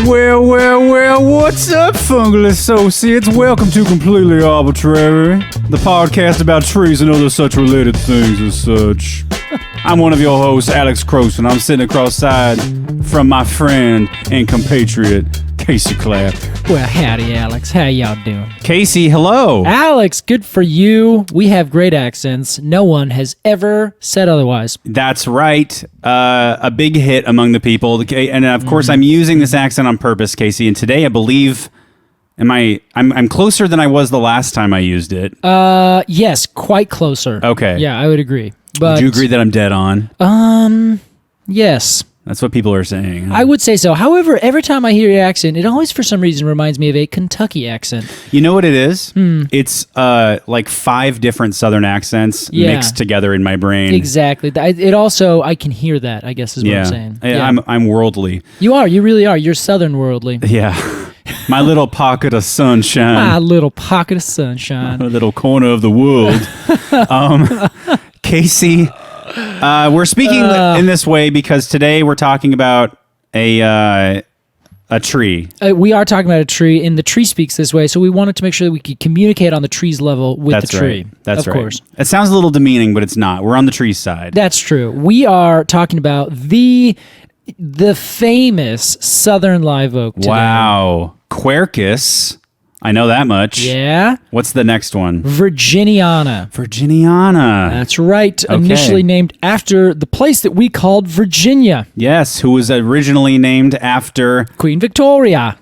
Well, what's up, fungal associates? Welcome to Completely Arbortrary, the podcast about trees and other such related things as such. I'm one of your hosts, Alex Crowson. I'm sitting across side from my friend and compatriot, Casey Clapp. Well, howdy, Alex. How y'all doing? Casey, hello. Alex, good for you. We have great accents. No one has ever said otherwise. That's right. A big hit among the people. And of course, I'm using this accent on purpose, Casey. And today, I believe, I'm closer than I was the last time I used it. Yes, quite closer. Okay. Yeah, I would agree. But would you agree that I'm dead on? Yes. That's what people are saying. I would say so. However, every time I hear your accent, it always, for some reason, reminds me of a Kentucky accent. You know what it is? It's like 5 different Southern accents mixed together in my brain. Exactly. It also, I can hear that, I guess is what I'm saying. Yeah. I'm worldly. You are. You really are. You're Southern worldly. Yeah. My little pocket of sunshine. My little pocket of sunshine. A little corner of the world. Casey, we're speaking in this way because today we're talking about a tree. We are talking about a tree, and the tree speaks this way, so we wanted to make sure that we could communicate on the tree's level with the tree. That's right. Of course. It sounds a little demeaning, but it's not. We're on the tree's side. That's true. We are talking about the famous Southern live oak today. Wow. Quercus. I know that much. Yeah. What's the next one? Virginiana. Virginiana. That's right. Okay. Initially named after the place that we called Virginia. Yes, who was originally named after Queen Victoria.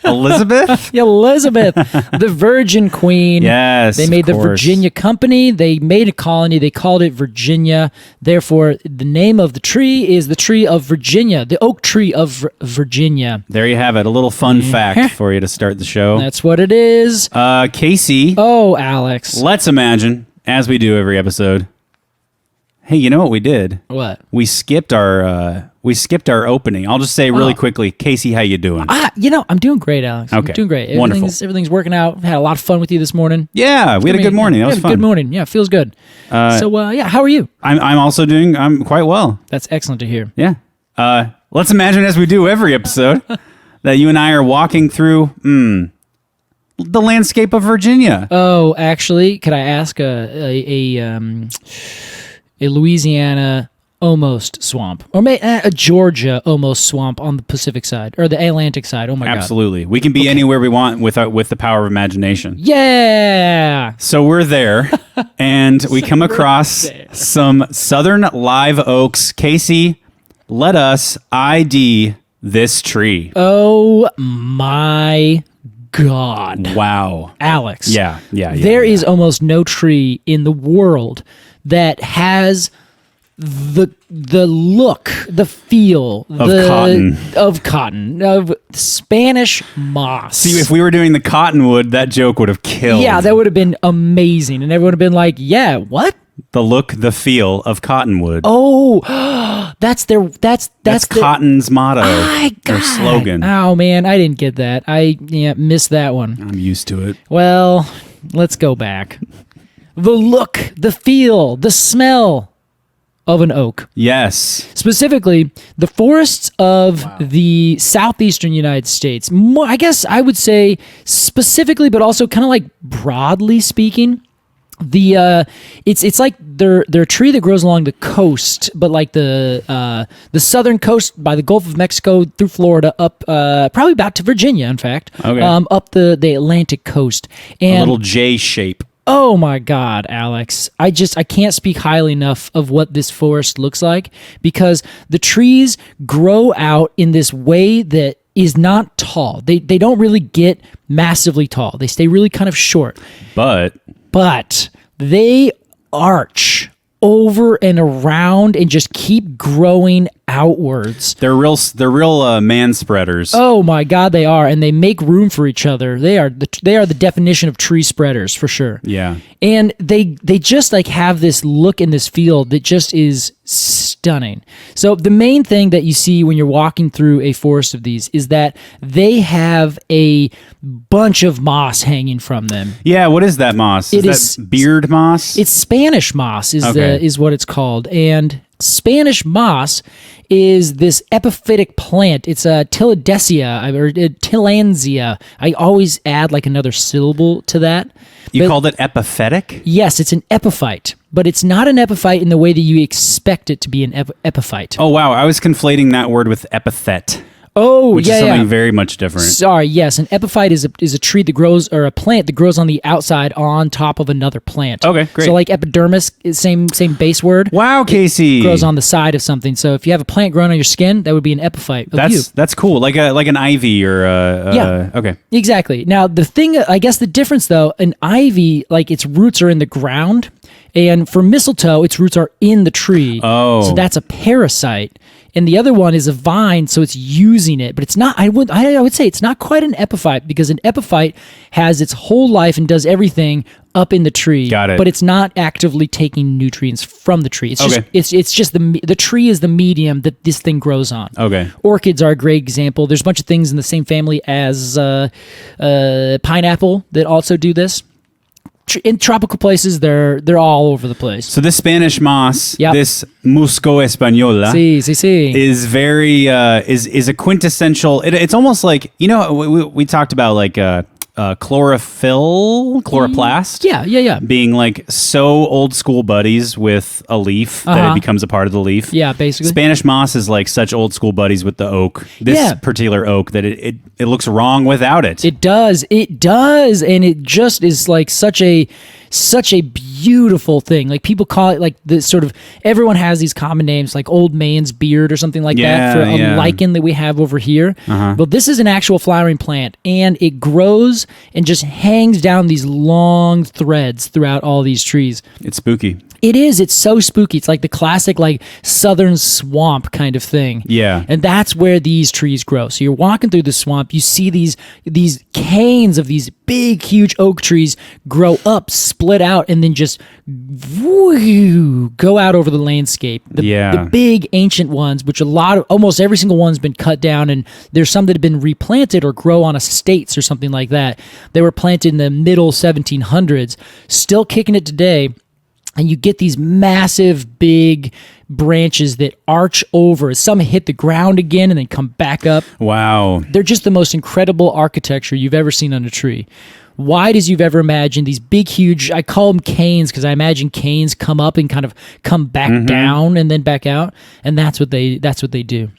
Elizabeth? Elizabeth, the Virgin Queen. Yes, They made of the course. Virginia Company. They made a colony. They called it Virginia. Therefore, the name of the tree is the tree of Virginia, the oak tree of Virginia. There you have it. A little fun fact for you to start the show. That's what it is. Casey. Oh, Alex. Let's imagine, as we do every episode. Hey, you know what we did? What? We skipped our opening. I'll just say really quickly, Casey, how you doing? I'm doing great, Alex. Okay. I'm doing great. Wonderful. Everything's working out. Had a lot of fun with you this morning. Yeah, we had a good morning. That was fun. Good morning. Yeah, feels good. How are you? I'm quite well. That's excellent to hear. Yeah. Let's imagine, as we do every episode, that you and I are walking through the landscape of Virginia. Oh, actually, could I ask a Louisiana almost swamp, or a Georgia almost swamp on the Pacific side or the Atlantic side? Oh my God! Absolutely, we can be anywhere we want with the power of imagination. Yeah. So we're there, and we come across some southern live oaks. Casey, let us ID this tree. Oh my God! Wow, Alex. Yeah. There is almost no tree in the world that has the look, the feel of Spanish moss. See, if we were doing the cottonwood, that joke would have killed. Yeah, that would have been amazing, and everyone would have been like, "Yeah, what?" The look, the feel of cottonwood. Oh, that's Cotton's motto or it. slogan. Oh man, I didn't get that. I missed that one. I'm used to it. Well, let's go back. The look, the feel, the smell of an oak. Yes. Specifically, the forests of the southeastern United States. I guess I would say specifically, but also kind of like broadly speaking. It's like they're a tree that grows along the coast, but like the southern coast by the Gulf of Mexico through Florida up probably about to Virginia, in fact. Okay. Up the Atlantic coast. And a little J shape. oh my God, Alex. I can't speak highly enough of what this forest looks like, because the trees grow out in this way that is not tall. They don't really get massively tall. They stay really kind of short. But they arch over and around and just keep growing outwards. They're real man spreaders. Oh my God, they are, and they make room for each other. They are the definition of tree spreaders for sure. Yeah, and they just like have this look and this feel that just is stunning. So the main thing that you see when you're walking through a forest of these is that they have a bunch of moss hanging from them. Yeah, what is that moss? Is that beard moss? It's Spanish moss is what it's called, and Spanish moss is this epiphytic plant. It's a Tillandsia or Tillandsia. I always add like another syllable to that. You called it epiphytic? Yes, it's an epiphyte, but it's not an epiphyte in the way that you expect it to be an epiphyte. Oh, wow. I was conflating that word with epithet. Oh, which yeah, is something very much different. Sorry, yes. An epiphyte is a tree that grows, or a plant that grows on the outside on top of another plant. Okay, great. So like epidermis, same base word. Wow, Casey. It grows on the side of something. So if you have a plant growing on your skin, that would be an epiphyte of you. That's cool. Like an ivy or yeah. Okay. Exactly. Now the thing, I guess the difference though, an ivy, like its roots are in the ground, and for mistletoe, its roots are in the tree. Oh. So that's a parasite. And the other one is a vine, so it's using it, but it's not. I would say it's not quite an epiphyte, because an epiphyte has its whole life and does everything up in the tree. Got it. But it's not actively taking nutrients from the tree. It's just Okay. it's just the tree is the medium that this thing grows on. Okay. Orchids are a great example. There's a bunch of things in the same family as pineapple that also do this. In tropical places, they're all over the place. So this Spanish moss, Yep. this Musco Española, Sí. is very is a quintessential. It's almost like, we talked about like chloroplast. Yeah. Being like so old school buddies with a leaf that it becomes a part of the leaf. Yeah, basically. Spanish moss is like such old school buddies with the oak. This particular oak that it looks wrong without it. It does, and it just is like such a beautiful thing. Like people call it like the sort of, everyone has these common names like old man's beard or something like that for a lichen that we have over here. But this is an actual flowering plant, and it grows and just hangs down these long threads throughout all these trees. It's spooky. It is. It's so spooky. It's like the classic like southern swamp kind of thing. Yeah. And that's where these trees grow. So you're walking through the swamp, you see these canes of these big, huge oak trees grow up, split out, and then just go out over the landscape. The big ancient ones, which almost every single one's been cut down, and there's some that have been replanted or grow on estates or something like that. They were planted in the middle 1700s, still kicking it today. And you get these massive, big branches that arch over. Some hit the ground again and then come back up. Wow. They're just the most incredible architecture you've ever seen on a tree. Wide as you've ever imagined. These big, huge, I call them canes because I imagine canes come up and kind of come back down and then back out. And that's what they do.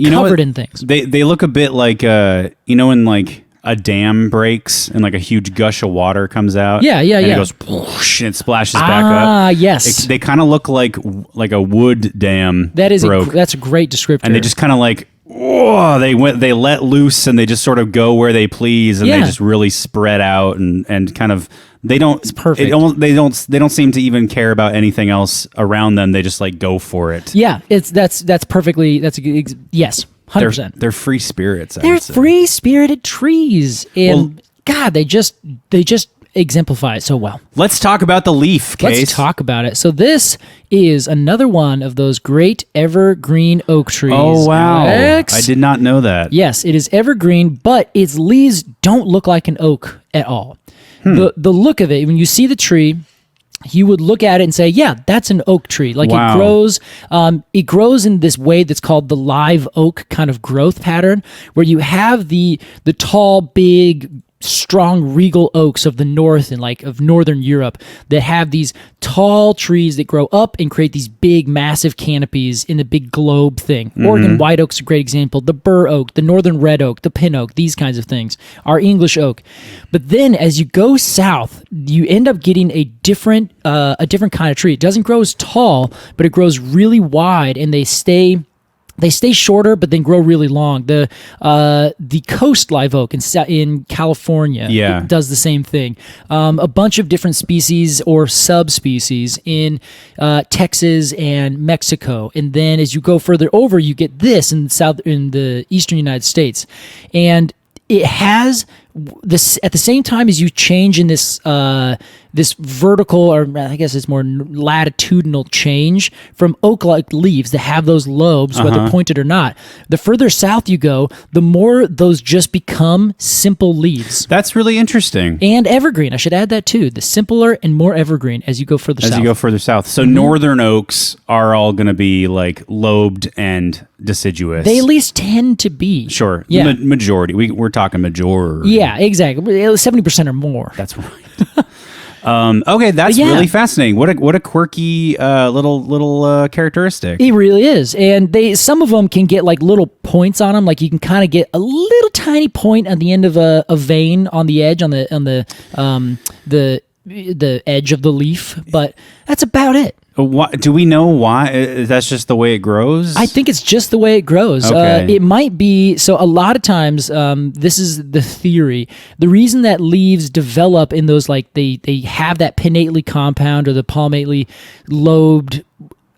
Covered in things. They look a bit like, when like a dam breaks and like a huge gush of water comes out. Yeah. It goes whoosh, and it splashes back up. Ah, yes. They kind of look like a wood dam. That's broke. a great descriptor. And they just kind of like, they let loose and they just sort of go where they please, and they just really spread out and kind of it's perfect. They don't seem to even care about anything else around them. They just like go for it. Yeah, that's perfectly. Yes. 100%. They're free spirits. They're free-spirited trees, and God, they just exemplify it so well. Let's talk about the leaf, Case. Let's talk about it. So this is another one of those great evergreen oak trees. Oh wow! Alex. I did not know that. Yes, it is evergreen, but its leaves don't look like an oak at all. The look of it, when you see the tree, you would look at it and say, yeah, that's an oak tree. Like wow. It grows in this way that's called the live oak kind of growth pattern, where you have the tall, big, strong, regal oaks of the north and like of northern Europe that have these tall trees that grow up and create these big, massive canopies in a big globe thing. Mm-hmm. Oregon white oak's a great example. The bur oak, the northern red oak, the pin oak, these kinds of things are English oak. But then as you go south, you end up getting a different kind of tree. It doesn't grow as tall, but it grows really wide, and they stay shorter, but then grow really long. The coast live oak in California does the same thing. A bunch of different species or subspecies in Texas and Mexico, and then as you go further over, you get this in the eastern United States, and it has this at the same time as you change in this this vertical, or I guess it's more latitudinal change from oak-like leaves that have those lobes, whether pointed or not. The further south you go, the more those just become simple leaves. That's really interesting. And evergreen. I should add that too. The simpler and more evergreen as you go further south. As you go further south. So northern oaks are all going to be like lobed and deciduous. They at least tend to be. Sure. Yeah. Majority. We're talking majority. Yeah, exactly. 70% or more. That's right. Okay, that's really fascinating. What a quirky little characteristic. It really is, and some of them can get like little points on them. Like you can kind of get a little tiny point on the end of a vein on the edge on the edge of the leaf, but that's about it. Do we know why? That's just the way it grows? I think it's just the way it grows. Okay. It might be, so a lot of times, this is the theory. The reason that leaves develop in those, like, they have that pinnately compound or the palmately lobed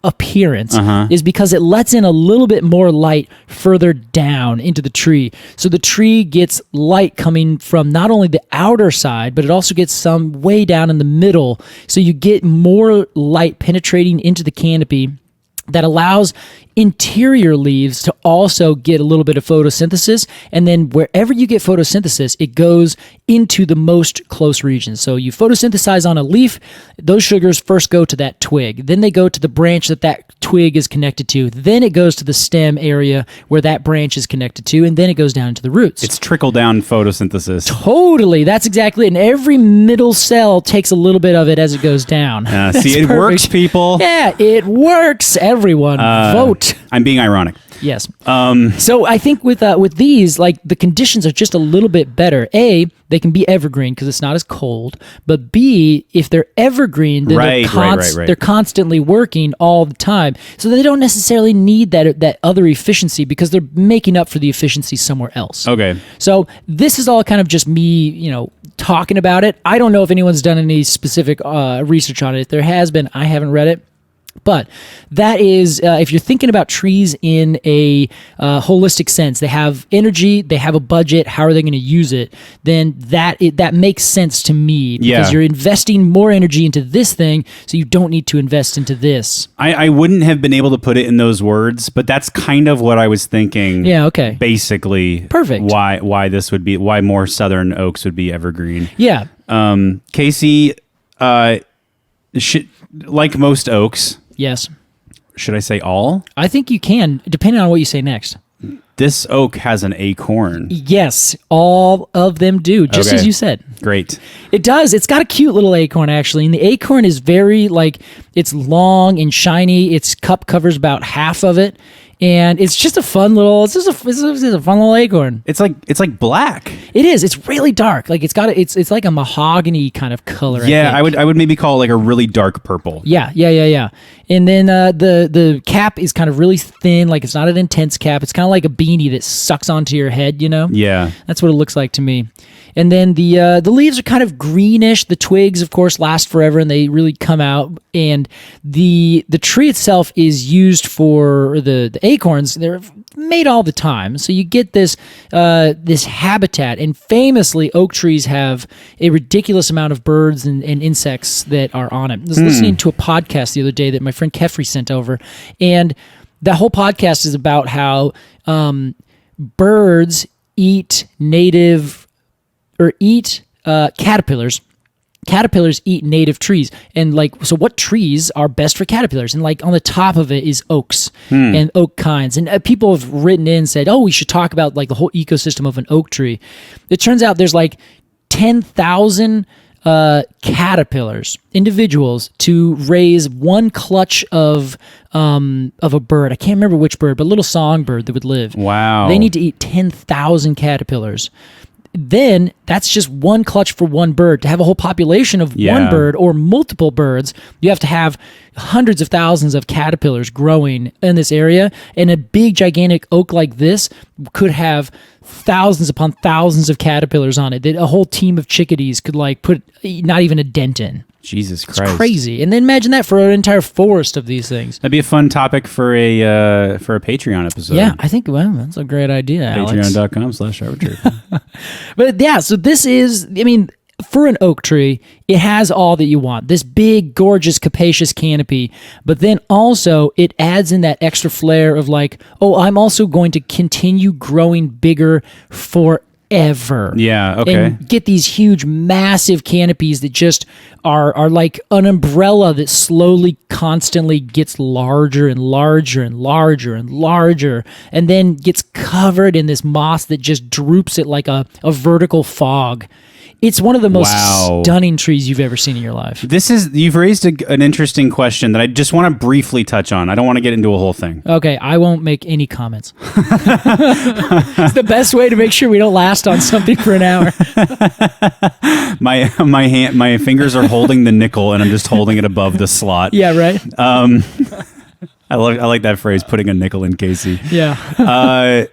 appearance is because it lets in a little bit more light further down into the tree. So the tree gets light coming from not only the outer side, but it also gets some way down in the middle. So you get more light penetrating into the canopy that allows interior leaves to also get a little bit of photosynthesis. And then wherever you get photosynthesis, it goes into the most close regions. So you photosynthesize on a leaf, those sugars first go to that twig. Then they go to the branch that twig is connected to. Then it goes to the stem area where that branch is connected to. And then it goes down into the roots. It's trickle-down photosynthesis. Totally. That's exactly it. And every middle cell takes a little bit of it as it goes down. See, it works, people. Yeah, it works. Everyone, vote. I'm being ironic. Yes. So I think with these, like, the conditions are just a little bit better. A, they can be evergreen because it's not as cold. But B, if they're evergreen, then they're constantly working all the time. So they don't necessarily need that other efficiency because they're making up for the efficiency somewhere else. Okay. So this is all kind of just me, talking about it. I don't know if anyone's done any specific research on it. If there has been, I haven't read it. But that is, if you're thinking about trees in a holistic sense, they have energy, they have a budget, how are they going to use it, then that makes sense to me because you're investing more energy into this thing, so you don't need to invest into this. I wouldn't have been able to put it in those words, but that's kind of what I was thinking. Yeah, okay. Basically. Perfect. Why more southern oaks would be evergreen. Yeah. Casey, like most oaks... Yes. Should I say all? I think you can, depending on what you say next. This oak has an acorn. Yes, all of them do, just as you said. Great. It does. It's got a cute little acorn, actually. And the acorn is very, it's long and shiny. Its cup covers about half of it. And it's just a fun little. It's just a fun little acorn. It's like black. It is. It's really dark. Like it's like a mahogany kind of color. Yeah, I would maybe call it like a really dark purple. Yeah. And then the cap is kind of really thin. Like it's not an intense cap. It's kind of like a beanie that sucks onto your head. Yeah. That's what it looks like to me. And then the leaves are kind of greenish. The twigs, of course, last forever, and they really come out. And the tree itself is used for the acorns. They're made all the time, so you get this habitat. And famously, oak trees have a ridiculous amount of birds and insects that are on it. I was listening to a podcast the other day that my friend Kefri sent over, and that whole podcast is about how birds eat caterpillars. Caterpillars eat native trees, and so what trees are best for caterpillars? And on the top of it is oaks and oak kinds. And people have written in and said, "Oh, we should talk about the whole ecosystem of an oak tree." It turns out there's 10,000 caterpillars, individuals, to raise one clutch of a bird. I can't remember which bird, but a little songbird that would live. Wow! They need to eat 10,000 caterpillars. Then that's just one clutch for one bird. To have a whole population of one bird or multiple birds, you have to have hundreds of thousands of caterpillars growing in this area. And a big, gigantic oak like this could have thousands upon thousands of caterpillars on it that a whole team of chickadees could put not even a dent in. Jesus Christ. It's crazy. And then imagine that for an entire forest of these things. That'd be a fun topic for a Patreon episode. Yeah, I think, that's a great idea, Alex. Patreon.com/arbortrary. But yeah, so this is, for an oak tree, it has all that you want. This big, gorgeous, capacious canopy, but then also it adds in that extra flair of like, oh, I'm also going to continue growing bigger forever. Yeah, okay. And get these huge, massive canopies that just are like an umbrella that slowly, constantly gets larger and larger and larger and larger, and then gets covered in this moss that just droops it like a vertical fog. It's one of the most stunning trees you've ever seen in your life. You've raised an interesting question that I just want to briefly touch on. I don't want to get into a whole thing. Okay, I won't make any comments. It's the best way to make sure we don't last on something for an hour. My fingers are holding the nickel, and I'm just holding it above the slot. Yeah, right. I like that phrase, putting a nickel in Casey. Yeah.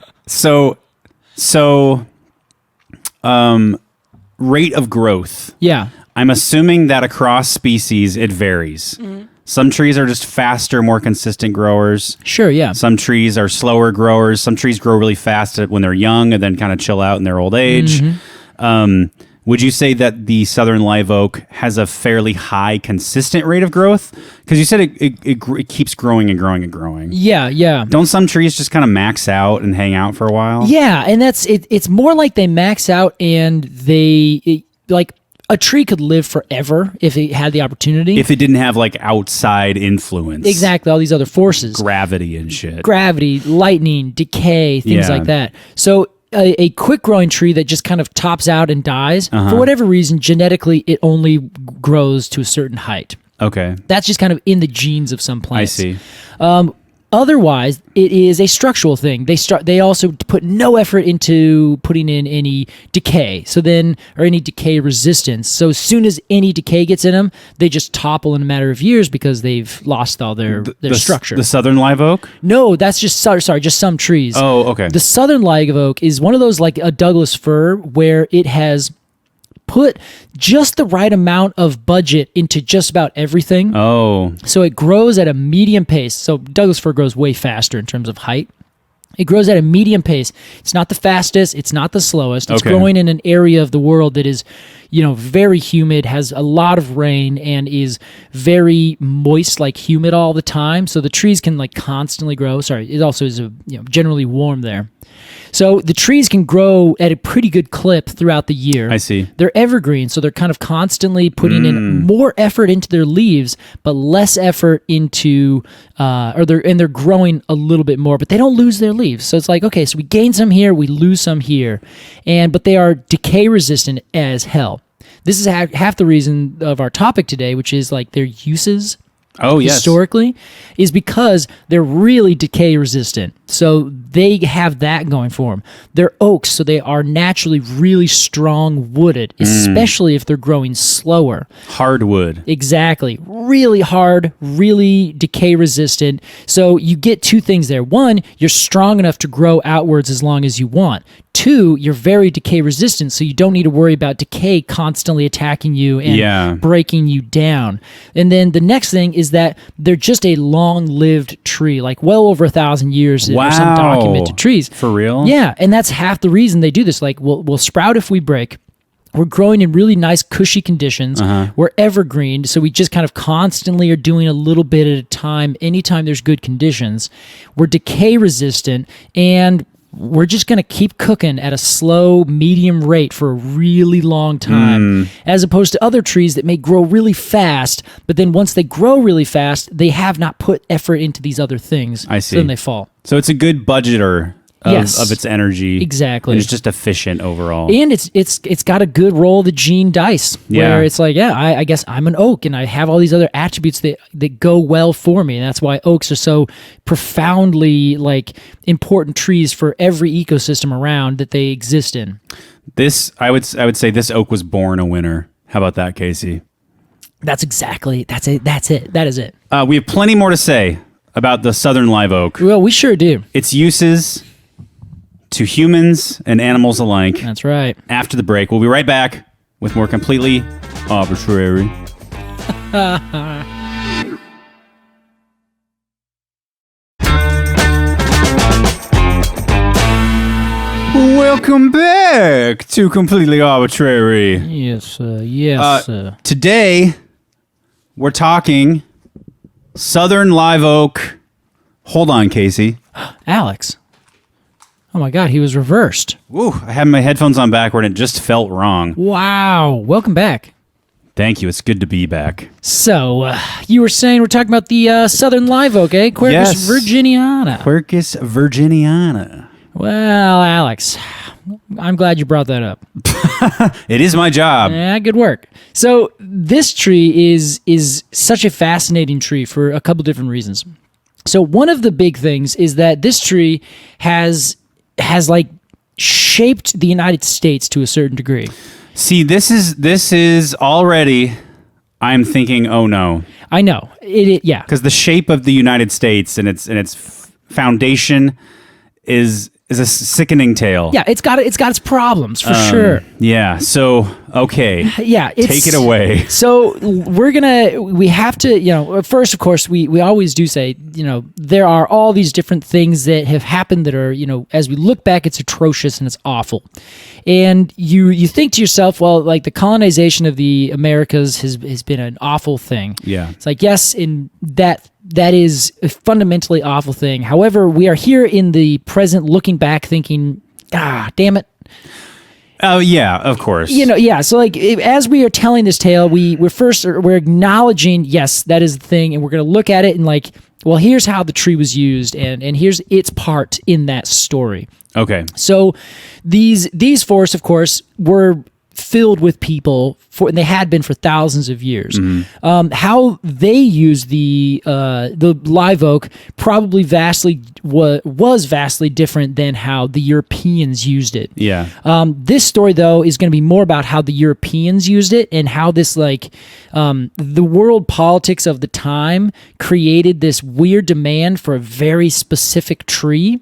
Rate of growth. Yeah. I'm assuming that across species it varies. Mm-hmm. Some trees are just faster, more consistent growers. Sure, yeah. Some trees are slower growers. Some trees grow really fast when they're young and then kind of chill out in their old age. Mm-hmm. Would you say that the southern live oak has a fairly high, consistent rate of growth? Because you said it keeps growing and growing and growing. Yeah, yeah. Don't some trees just kind of max out and hang out for a while? Yeah, and that's it. It's more like they max out and like a tree could live forever if it had the opportunity. If it didn't have like outside influence. Exactly, all these other forces. Gravity and shit. Gravity, lightning, decay, things like that. So a quick growing tree that just kind of tops out and dies, for whatever reason, genetically, it only grows to a certain height. Okay. That's just kind of in the genes of some plants. I see. Otherwise, it is a structural thing. They also put no effort into putting in any decay, or any decay resistance. So as soon as any decay gets in them, they just topple in a matter of years because they've lost all their structure. The southern live oak? No, that's just just some trees. Oh, okay. The southern live oak is one of those like a Douglas fir where it has put just the right amount of budget into just about everything. Oh. So it grows at a medium pace. So Douglas fir grows way faster in terms of height. It grows at a medium pace. It's not the fastest. It's not the slowest. It's growing in an area of the world that is, very humid, has a lot of rain, and is very moist, like humid all the time. So the trees can like constantly grow. Sorry, it also is generally warm there. So the trees can grow at a pretty good clip throughout the year. I see. They're evergreen, so they're kind of constantly putting in more effort into their leaves, but less effort into, they're growing a little bit more, but they don't lose their leaves. So it's like, okay, so we gain some here, we lose some here, but they are decay resistant as hell. This is half the reason of our topic today, which is like their uses. Oh, yes. Historically, is because they're really decay resistant. So they have that going for them. They're oaks, so they are naturally really strong wooded, especially if they're growing slower. Hardwood. Exactly. Really hard, really decay resistant. So you get two things there. One, you're strong enough to grow outwards as long as you want. Two, you're very decay resistant, so you don't need to worry about decay constantly attacking you and breaking you down. And then the next thing is that they're just a long-lived tree, like well over 1,000 years are some documented trees. For real? Yeah, and that's half the reason they do this. Like, we'll sprout if we break. We're growing in really nice, cushy conditions. We're evergreen, so we just kind of constantly are doing a little bit at a time anytime there's good conditions. We're decay resistant, and we're just going to keep cooking at a slow, medium rate for a really long time, as opposed to other trees that may grow really fast, but then once they grow really fast, they have not put effort into these other things. I see. So then they fall. So it's a good budgeter of its energy. Exactly. And it's just efficient overall. And it's got a good roll of the gene dice, where it's like, I guess I'm an oak, and I have all these other attributes that go well for me. And that's why oaks are so profoundly like important trees for every ecosystem around that they exist in. I would say this oak was born a winner. How about that, Casey? That's it. That is it. We have plenty more to say about the southern live oak. Well, we sure do. Its uses to humans and animals alike. That's right. After the break, we'll be right back with more completely arbitrary. welcome back to Completely Arbortrary. Yes. Today, we're talking Southern Live Oak. Hold on, Casey. Alex. Oh my God, he was reversed. Woo, I had my headphones on backward and it just felt wrong. Wow. Welcome back. Thank you. It's good to be back. So, you were saying we're talking about the Southern Live Oak, eh? Quercus Yes. virginiana. Quercus virginiana. Well, Alex, I'm glad you brought that up. It is my job. Yeah, good work. So, this tree is such a fascinating tree for a couple different reasons. So, one of the big things is that this tree has like shaped the United States to a certain degree. See, this is already, I'm thinking, oh no. I know. Yeah. Because the shape of the United States and its foundation is a sickening tale. Yeah, it's got its problems for sure. Yeah. So okay. Yeah, Take it away. So we have to, first, of course, we always do say, there are all these different things that have happened that are, as we look back, it's atrocious and it's awful. And you think to yourself, well, like the colonization of the Americas has been an awful thing. Yeah. It's like, yes, in that is a fundamentally awful thing. However, we are here in the present looking back thinking, damn it. Oh yeah, of course. So like as we are telling this tale, we're acknowledging, yes, that is the thing, and we're going to look at it and like, well, here's how the tree was used and here's its part in that story. Okay. So these forests, of course, were filled with people and they had been for thousands of years. Mm-hmm. How they used the live oak probably was vastly different than how the Europeans used it. Yeah. This story though is going to be more about how the Europeans used it and how this the world politics of the time created this weird demand for a very specific tree,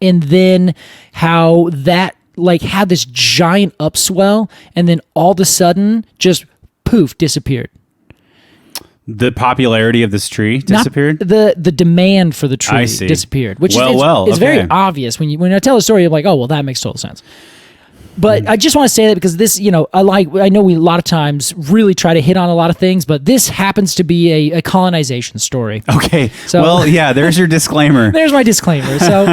and then how that had this giant upswell and then all of a sudden just poof disappeared. The popularity of this tree disappeared? The demand for the tree disappeared, which is very obvious when I tell a story. I'm like, oh well, that makes total sense. But I just want to say that because this, I know we a lot of times really try to hit on a lot of things, but this happens to be a colonization story. Okay. So, well, yeah, there's your disclaimer. There's my disclaimer. So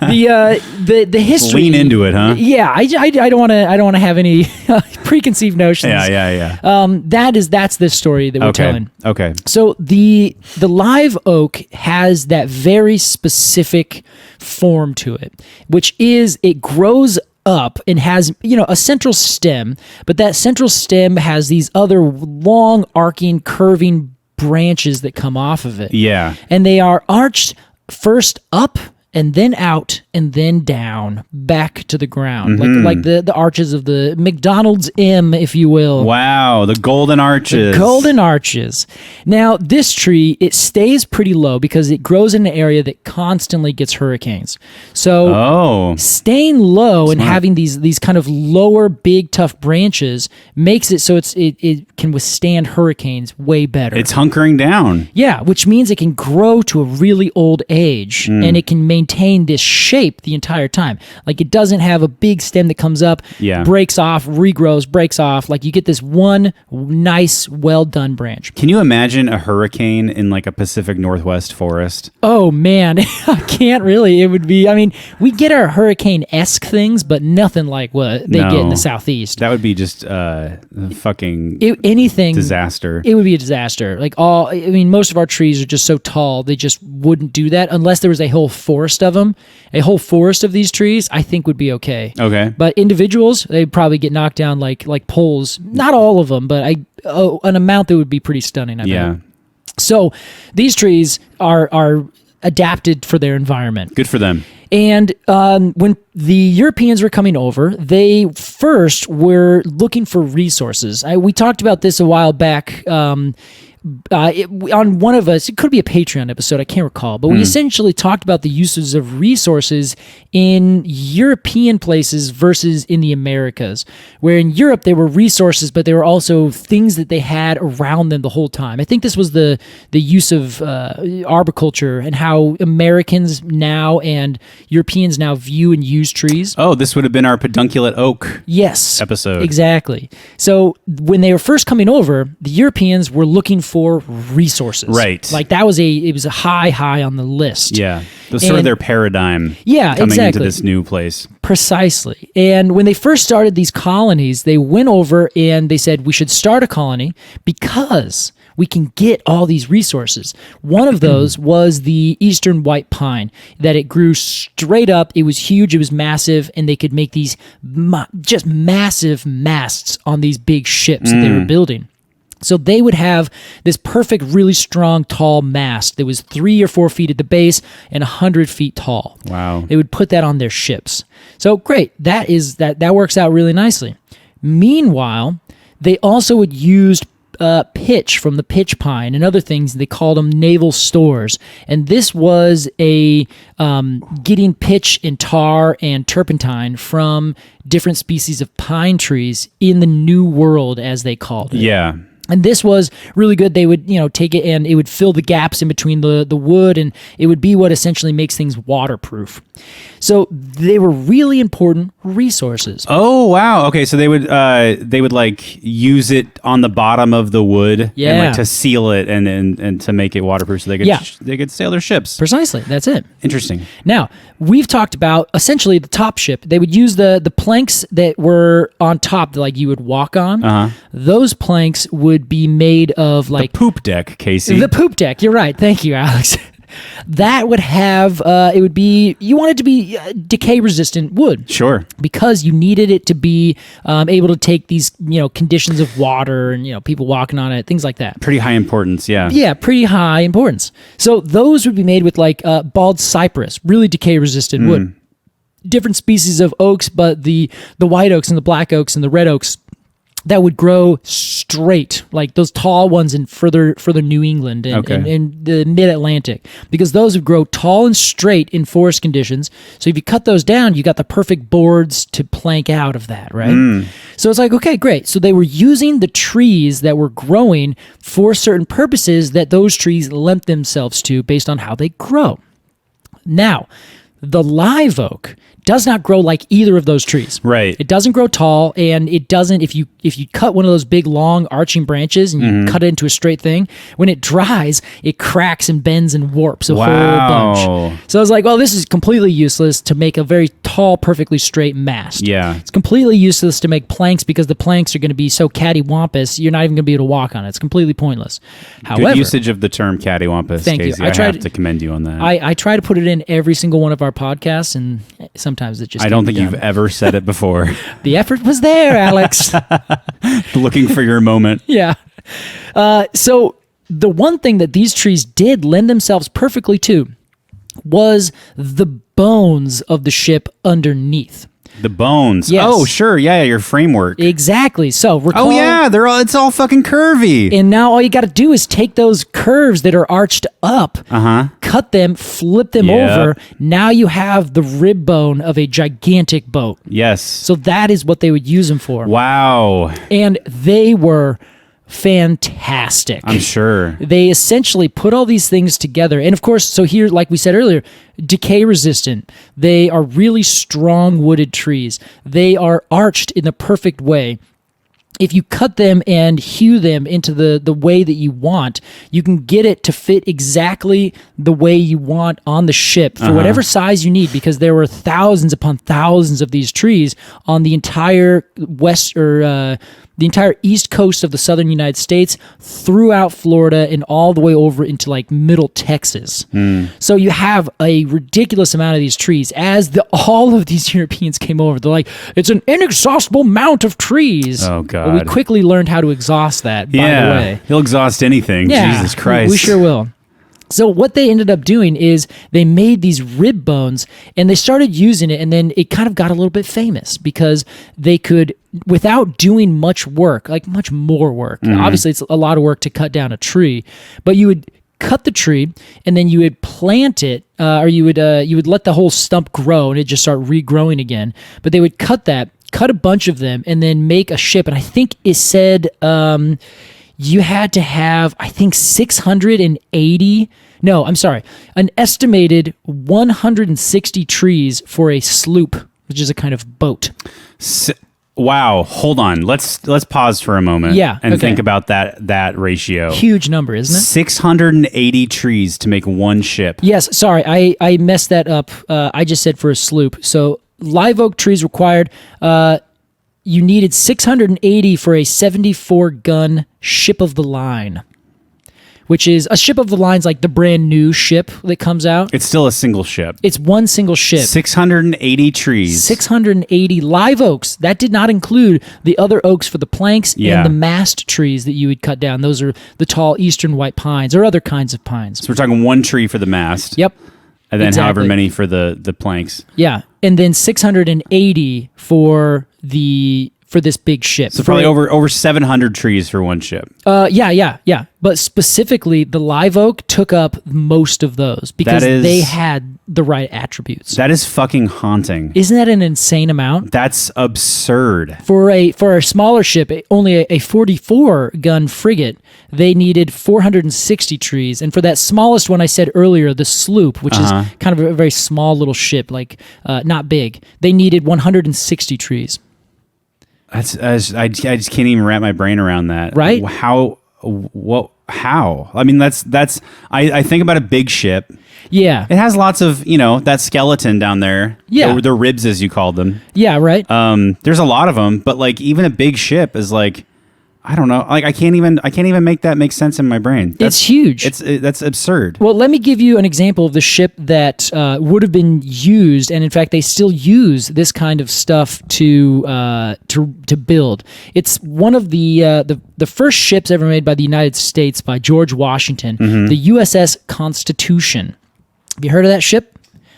the history. Lean into it, huh? Yeah, I don't want to have any preconceived notions. Yeah. That's this story that we're telling. Okay. So the live oak has that very specific form to it, which is it grows up and has a central stem, but that central stem has these other long arcing curving branches that come off of it. Yeah. And they are arched first up and then out and then down back to the ground, like the arches of the McDonald's M, if you will. Wow, the golden arches. The golden arches. Now, this tree, it stays pretty low because it grows in an area that constantly gets hurricanes. So staying low and having these kind of lower, big, tough branches makes it so it can withstand hurricanes way better. It's hunkering down. Yeah, which means it can grow to a really old age and it can maintain this shape the entire time. Like it doesn't have a big stem that comes up, breaks off, regrows, breaks off. Like you get this one nice, well done branch. Can you imagine a hurricane in like a Pacific Northwest forest? Oh man, I can't really. It would be, we get our hurricane-esque things, but nothing like what they get in the Southeast. That would be just fucking anything disaster. It would be a disaster. Most of our trees are just so tall, they just wouldn't do that unless there was a whole forest of them. A whole forest of these trees, I think, would be okay. Okay. But individuals, they'd probably get knocked down like poles. Not all of them, but an amount that would be pretty stunning. I bet. So these trees are adapted for their environment. Good for them. And when the Europeans were coming over, they first were looking for resources. We talked about this a while back. on one of us, it could be a Patreon episode, I can't recall, but we essentially talked about the uses of resources in European places versus in the Americas, where in Europe they were resources, but they were also things that they had around them the whole time. I think this was the use of arboriculture and how Americans now and Europeans now view and use trees. Oh, this would have been our pedunculate oak episode. Exactly. So when they were first coming over, the Europeans were looking for resources. Right. Like it was a high on the list. Yeah. It was sort of their paradigm coming into this new place. Precisely. And when they first started these colonies, they went over and they said, we should start a colony because we can get all these resources. One of those was the eastern white pine, that it grew straight up. It was huge. It was massive. And they could make these just massive masts on these big ships that they were building. So they would have this perfect, really strong, tall mast that was 3 or 4 feet at the base and 100 feet tall. Wow. They would put that on their ships. So great. That works out really nicely. Meanwhile, they also would use pitch from the pitch pine and other things. They called them naval stores. And this was getting pitch and tar and turpentine from different species of pine trees in the New World, as they called it. Yeah. And this was really good. They would, take it and it would fill the gaps in between the wood, and it would be what essentially makes things waterproof. So they were really important resources. Oh, wow. Okay, so they would like use it on the bottom of the wood and like to seal it and to make it waterproof so they could sail their ships. Precisely. That's it. Interesting. Now, we've talked about essentially the top ship. They would use the planks that were on top that like you would walk on. Uh-huh. Those planks would be made of like the poop deck, Casey. The poop deck. You're right. Thank you, Alex. That would have, you want it to be decay resistant wood. Sure. Because you needed it to be able to take these, conditions of water and, people walking on it, things like that. Pretty high importance, yeah. Yeah, pretty high importance. So those would be made with like bald cypress, really decay resistant wood. Different species of oaks, but the white oaks and the black oaks and the red oaks that would grow straight, like those tall ones in further New England and the mid-Atlantic, because those would grow tall and straight in forest conditions. So if you cut those down, you got the perfect boards to plank out of that, right? So it's like, okay, great. So they were using the trees that were growing for certain purposes that those trees lent themselves to based on how they grow. Now, the live oak does not grow like either of those trees. Right. It doesn't grow tall, and it doesn't, if you cut one of those big, long, arching branches and you cut it into a straight thing, when it dries, it cracks and bends and warps a whole bunch. So I was like, well, this is completely useless to make a very tall, perfectly straight mast. Yeah. It's completely useless to make planks because the planks are going to be so cattywampus, you're not even going to be able to walk on it. It's completely pointless. However, good usage of the term cattywampus, thank Casey. you. I have to commend you on that. I try to put it in every single one of our podcasts, and sometimes it just I don't think you've ever said it before. The effort was there, Alex. Looking for your moment. Yeah. So the one thing that these trees did lend themselves perfectly to was the bones of the ship underneath. The bones. Yes. Oh, sure. Yeah, your framework. Exactly. So recall, oh yeah, it's all fucking curvy. And now all you got to do is take those curves that are arched up, cut them, flip them over. Now you have the rib bone of a gigantic boat. Yes. So that is what they would use them for. Wow. And they were fantastic. I'm sure. They essentially put all these things together. And of course, so here, like we said earlier, decay resistant. They are really strong wooded trees. They are arched in the perfect way. If you cut them and hew them into the way that you want, you can get it to fit exactly the way you want on the ship for whatever size you need, because there were thousands upon thousands of these trees on the entire the entire east coast of the southern United States, throughout Florida, and all the way over into like middle Texas. So you have a ridiculous amount of these trees. As all of these Europeans came over, they're like, it's an inexhaustible amount of trees. Oh, God. But we quickly learned how to exhaust that, by the way. He'll exhaust anything. Yeah, Jesus Christ. We sure will. So what they ended up doing is they made these rib bones and they started using it, and then it kind of got a little bit famous because they could, without doing much work, like much more work. Obviously, it's a lot of work to cut down a tree, but you would cut the tree and then you would plant it, or you would let the whole stump grow and it just start regrowing again. But they would cut a bunch of them, and then make a ship. And I think it said you had to have, I think, 680. No, I'm sorry, an estimated 160 trees for a sloop, which is a kind of boat. Wow, hold on. Let's pause for a moment. Yeah, and okay. think about that ratio. Huge number, isn't it? 680 trees to make one ship. Yes, sorry, I messed that up. I just said for a sloop. So live oak trees required. You needed 680 for a 74-gun ship of the line, which is a ship of the line's like the brand new ship that comes out. It's still a single ship. It's one single ship. 680 trees. 680 live oaks. That did not include the other oaks for the planks and the mast trees that you would cut down. Those are the tall eastern white pines or other kinds of pines. So we're talking one tree for the mast. Yep. And then however many for the planks. Yeah. And then 680 for this big ship. So probably over 700 trees for one ship. Yeah. But specifically, the live oak took up most of those because they had the right attributes. That is fucking haunting. Isn't that an insane amount? That's absurd. For a smaller ship, only a 44-gun frigate, they needed 460 trees. And for that smallest one I said earlier, the sloop, which is kind of a very small little ship, like not big, they needed 160 trees. I just can't even wrap my brain around that. Right? How? I mean, I think about a big ship. Yeah. It has lots of, that skeleton down there. Yeah. The ribs, as you called them. Yeah, right. There's a lot of them, but like even a big ship is like, I don't know. Like I can't even make that make sense in my brain. It's huge. That's absurd. Well, let me give you an example of the ship that would have been used, and in fact, they still use this kind of stuff to build. It's one of the first ships ever made by the United States by George Washington, the USS Constitution. Have you heard of that ship?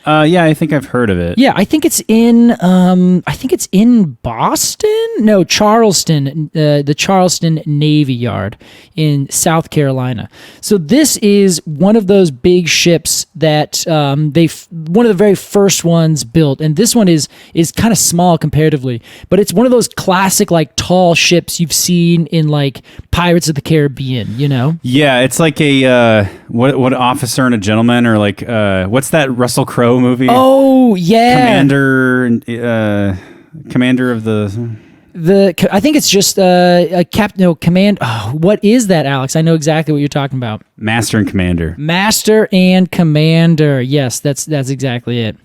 Yeah, I think I've heard of it. Yeah, I think it's in Boston? No, Charleston, the Charleston Navy Yard in South Carolina. So this is one of those big ships that one of the very first ones built, and this one is kind of small comparatively, but it's one of those classic like tall ships you've seen in like Pirates of the Caribbean, Yeah, it's like a what Officer and a Gentleman, or like what's that Russell Crowe movie? Oh yeah, Commander of the. I think it's just a captain. No, command. Oh, what is that, Alex? I know exactly what you're talking about. Master and Commander. Master and Commander. Yes, that's exactly it.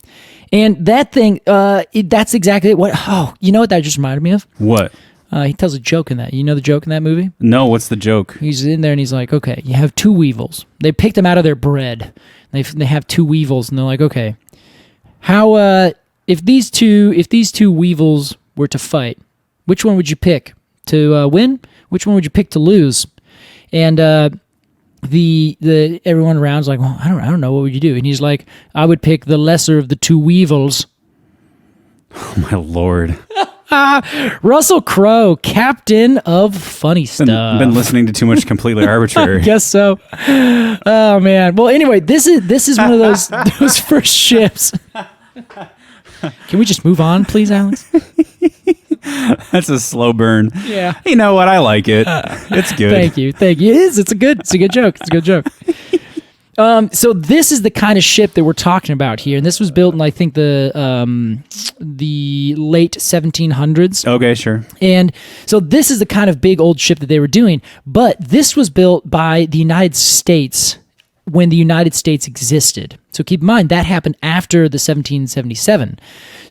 And that thing, that's exactly it. What? Oh, you know what that just reminded me of? What? He tells a joke in that. You know the joke in that movie? No, what's the joke? He's in there and he's like, okay, you have two weevils. They picked them out of their bread. They have two weevils, and they're like, okay, how if these two weevils were to fight, which one would you pick to win? Which one would you pick to lose? And the everyone around's like, well, I don't know. What would you do? And he's like, I would pick the lesser of the two weevils. Oh my lord. Russell Crowe, captain of funny stuff. Been listening to too much Completely Arbortrary. Guess so. Oh man. Well, anyway, this is one of those first ships. Can we just move on, please, Alex? That's a slow burn. Yeah. You know what? I like it. It's good. Thank you. It is. It's a good joke. It's a good joke. So this is the kind of ship that we're talking about here, and this was built in, I think, the late 1700s. Okay, sure. And so this is the kind of big old ship that they were doing, but this was built by the United States when the United States existed. So keep in mind, that happened after the 1777.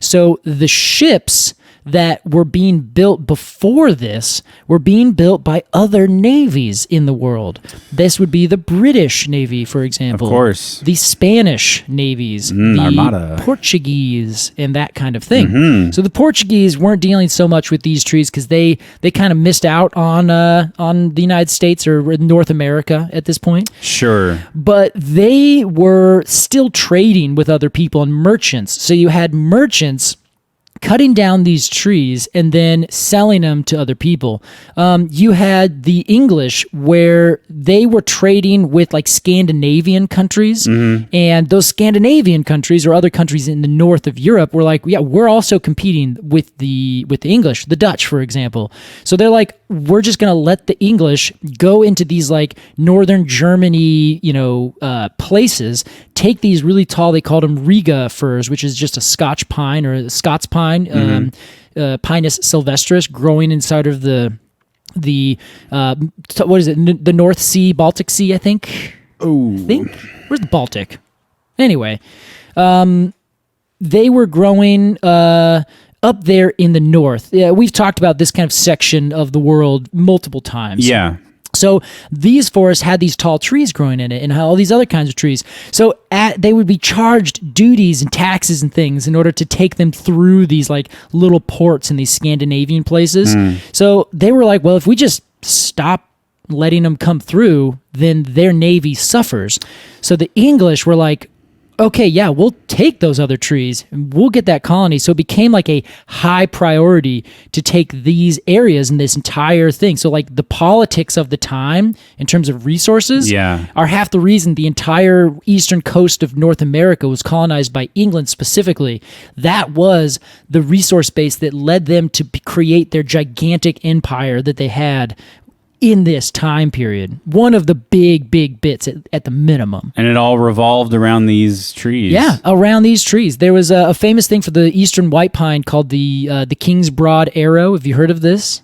So the ships that were being built before this were being built by other navies in the world. This would be the British Navy, for example. Of course. The Spanish navies, the Armada. Portuguese, and that kind of thing. So the Portuguese weren't dealing so much with these trees because they kind of missed out on the United States or North America at this point. Sure. But they were still trading with other people and merchants. So you had merchants cutting down these trees and then selling them to other people. You had the English where they were trading with like Scandinavian countries, and those Scandinavian countries or other countries in the north of Europe were like, yeah, we're also competing with the English, the Dutch, for example. So they're like, we're just going to let the English go into these like northern Germany, places, take these really tall, they called them Riga firs, which is just a Scotch pine or a Scots pine, Pinus sylvestris, growing inside of the what is it? The North Sea, Baltic Sea, I think. Oh, Where's the Baltic? Anyway, they were growing up there in the north. Yeah, we've talked about this kind of section of the world multiple times. yeah. So these forests had these tall trees growing in it and all these other kinds of trees. So they would be charged duties and taxes and things in order to take them through these like little ports in these Scandinavian places. So they were like, well, if we just stop letting them come through, then their navy suffers. So the English were like, okay, yeah, we'll take those other trees and we'll get that colony. So it became like a high priority to take these areas and this entire thing. So like the politics of the time in terms of resources are half the reason the entire eastern coast of North America was colonized by England specifically. That was the resource base that led them to create their gigantic empire that they had in this time period. One of the big bits at the minimum. And it all revolved around these trees. Yeah, around these trees. There was a famous thing for the eastern white pine called the King's Broad Arrow. Have you heard of this?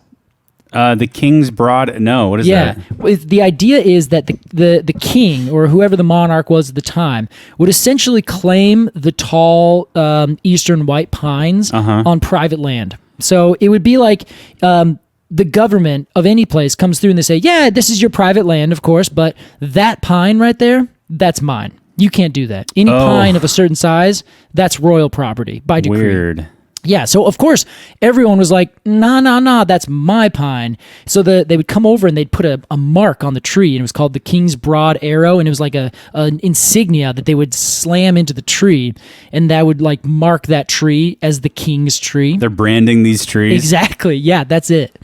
The King's Broad... No, what is that? Yeah, the idea is that the king, or whoever the monarch was at the time, would essentially claim the tall eastern white pines on private land. So it would be like... the government of any place comes through and they say, yeah, this is your private land, of course, but that pine right there, that's mine. You can't do that. Any pine of a certain size, that's royal property by decree. Weird. Yeah, so of course, everyone was like, nah, that's my pine. So they would come over and they'd put a mark on the tree, and it was called the King's Broad Arrow, and it was like an insignia that they would slam into the tree, and that would like mark that tree as the king's tree. They're branding these trees. Exactly, yeah, that's it.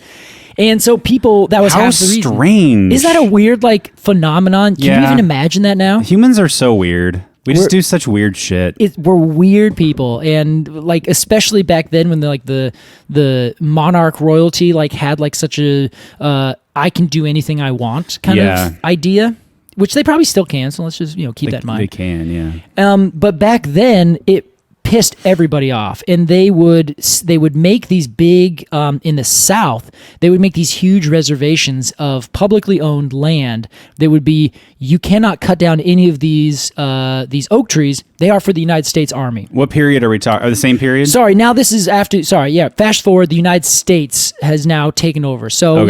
And so people, that was How half the reason. strange. Is that a weird like phenomenon? Can you even imagine that now? Humans are so weird. We just do such weird shit. We're weird people, and like especially back then when the monarch royalty like had like such a I can do anything I want kind of idea, which they probably still can. So let's just keep that in mind. They can, yeah. But back then it pissed everybody off, and they would make these big in the South. They would make these huge reservations of publicly owned land. They would be, you cannot cut down any of these oak trees. They are for the United States Army. What period are we talking? The same period? Sorry, now this is after. Sorry, yeah. Fast forward, the United States has now taken over. So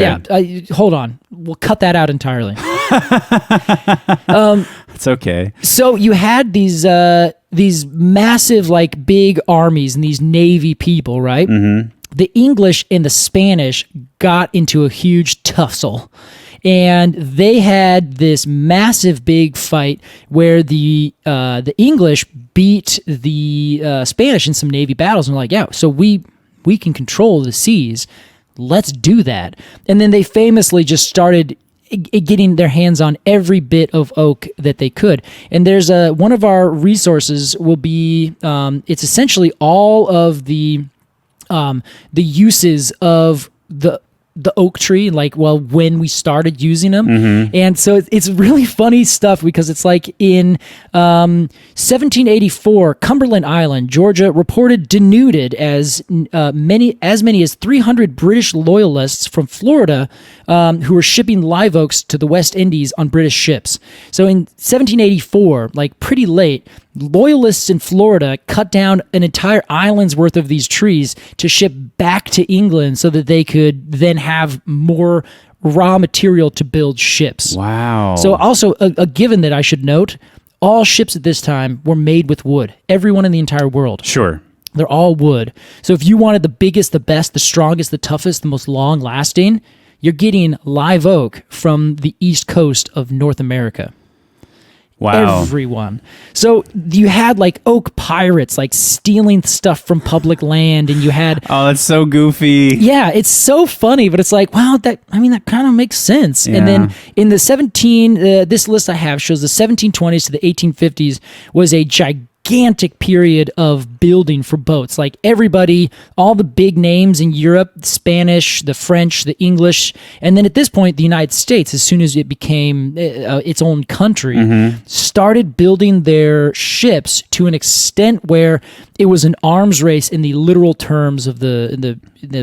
hold on, we'll cut that out entirely. It's okay. So you had these massive, like, big armies and these navy people, right? Mm-hmm. The English and the Spanish got into a huge tussle, and they had this massive, big fight where the English beat the Spanish in some navy battles, and were like, yeah, so we can control the seas. Let's do that. And then they famously just started getting their hands on every bit of oak that they could. And there's one of our resources will be it's essentially all of the uses of the oak tree, like, well, when we started using them. Mm-hmm. And so it's really funny stuff, because it's like in 1784, Cumberland Island, Georgia, reported denuded as many as 300 British loyalists from Florida who were shipping live oaks to the West Indies on British ships. So in 1784, like pretty late, loyalists in Florida cut down an entire island's worth of these trees to ship back to England so that they could then have more raw material to build ships. Wow. So also a given that I should note, all ships at this time were made with wood. Everyone in the entire world. Sure. They're all wood. So if you wanted the biggest, the best, the strongest, the toughest, the most long lasting, you're getting live oak from the east coast of North America. Wow. Everyone. So you had like oak pirates like stealing stuff from public land, and you had Oh, that's so goofy. yeah, it's so funny, but it's like, wow, that kind of makes sense. Yeah. And then in the this list I have shows the 1720s to the 1850s was a gigantic period of building for boats. Like everybody, all the big names in Europe, the Spanish, the French, the English, and then at this point, the United States, as soon as it became its own country, started building their ships to an extent where it was an arms race in the literal terms of the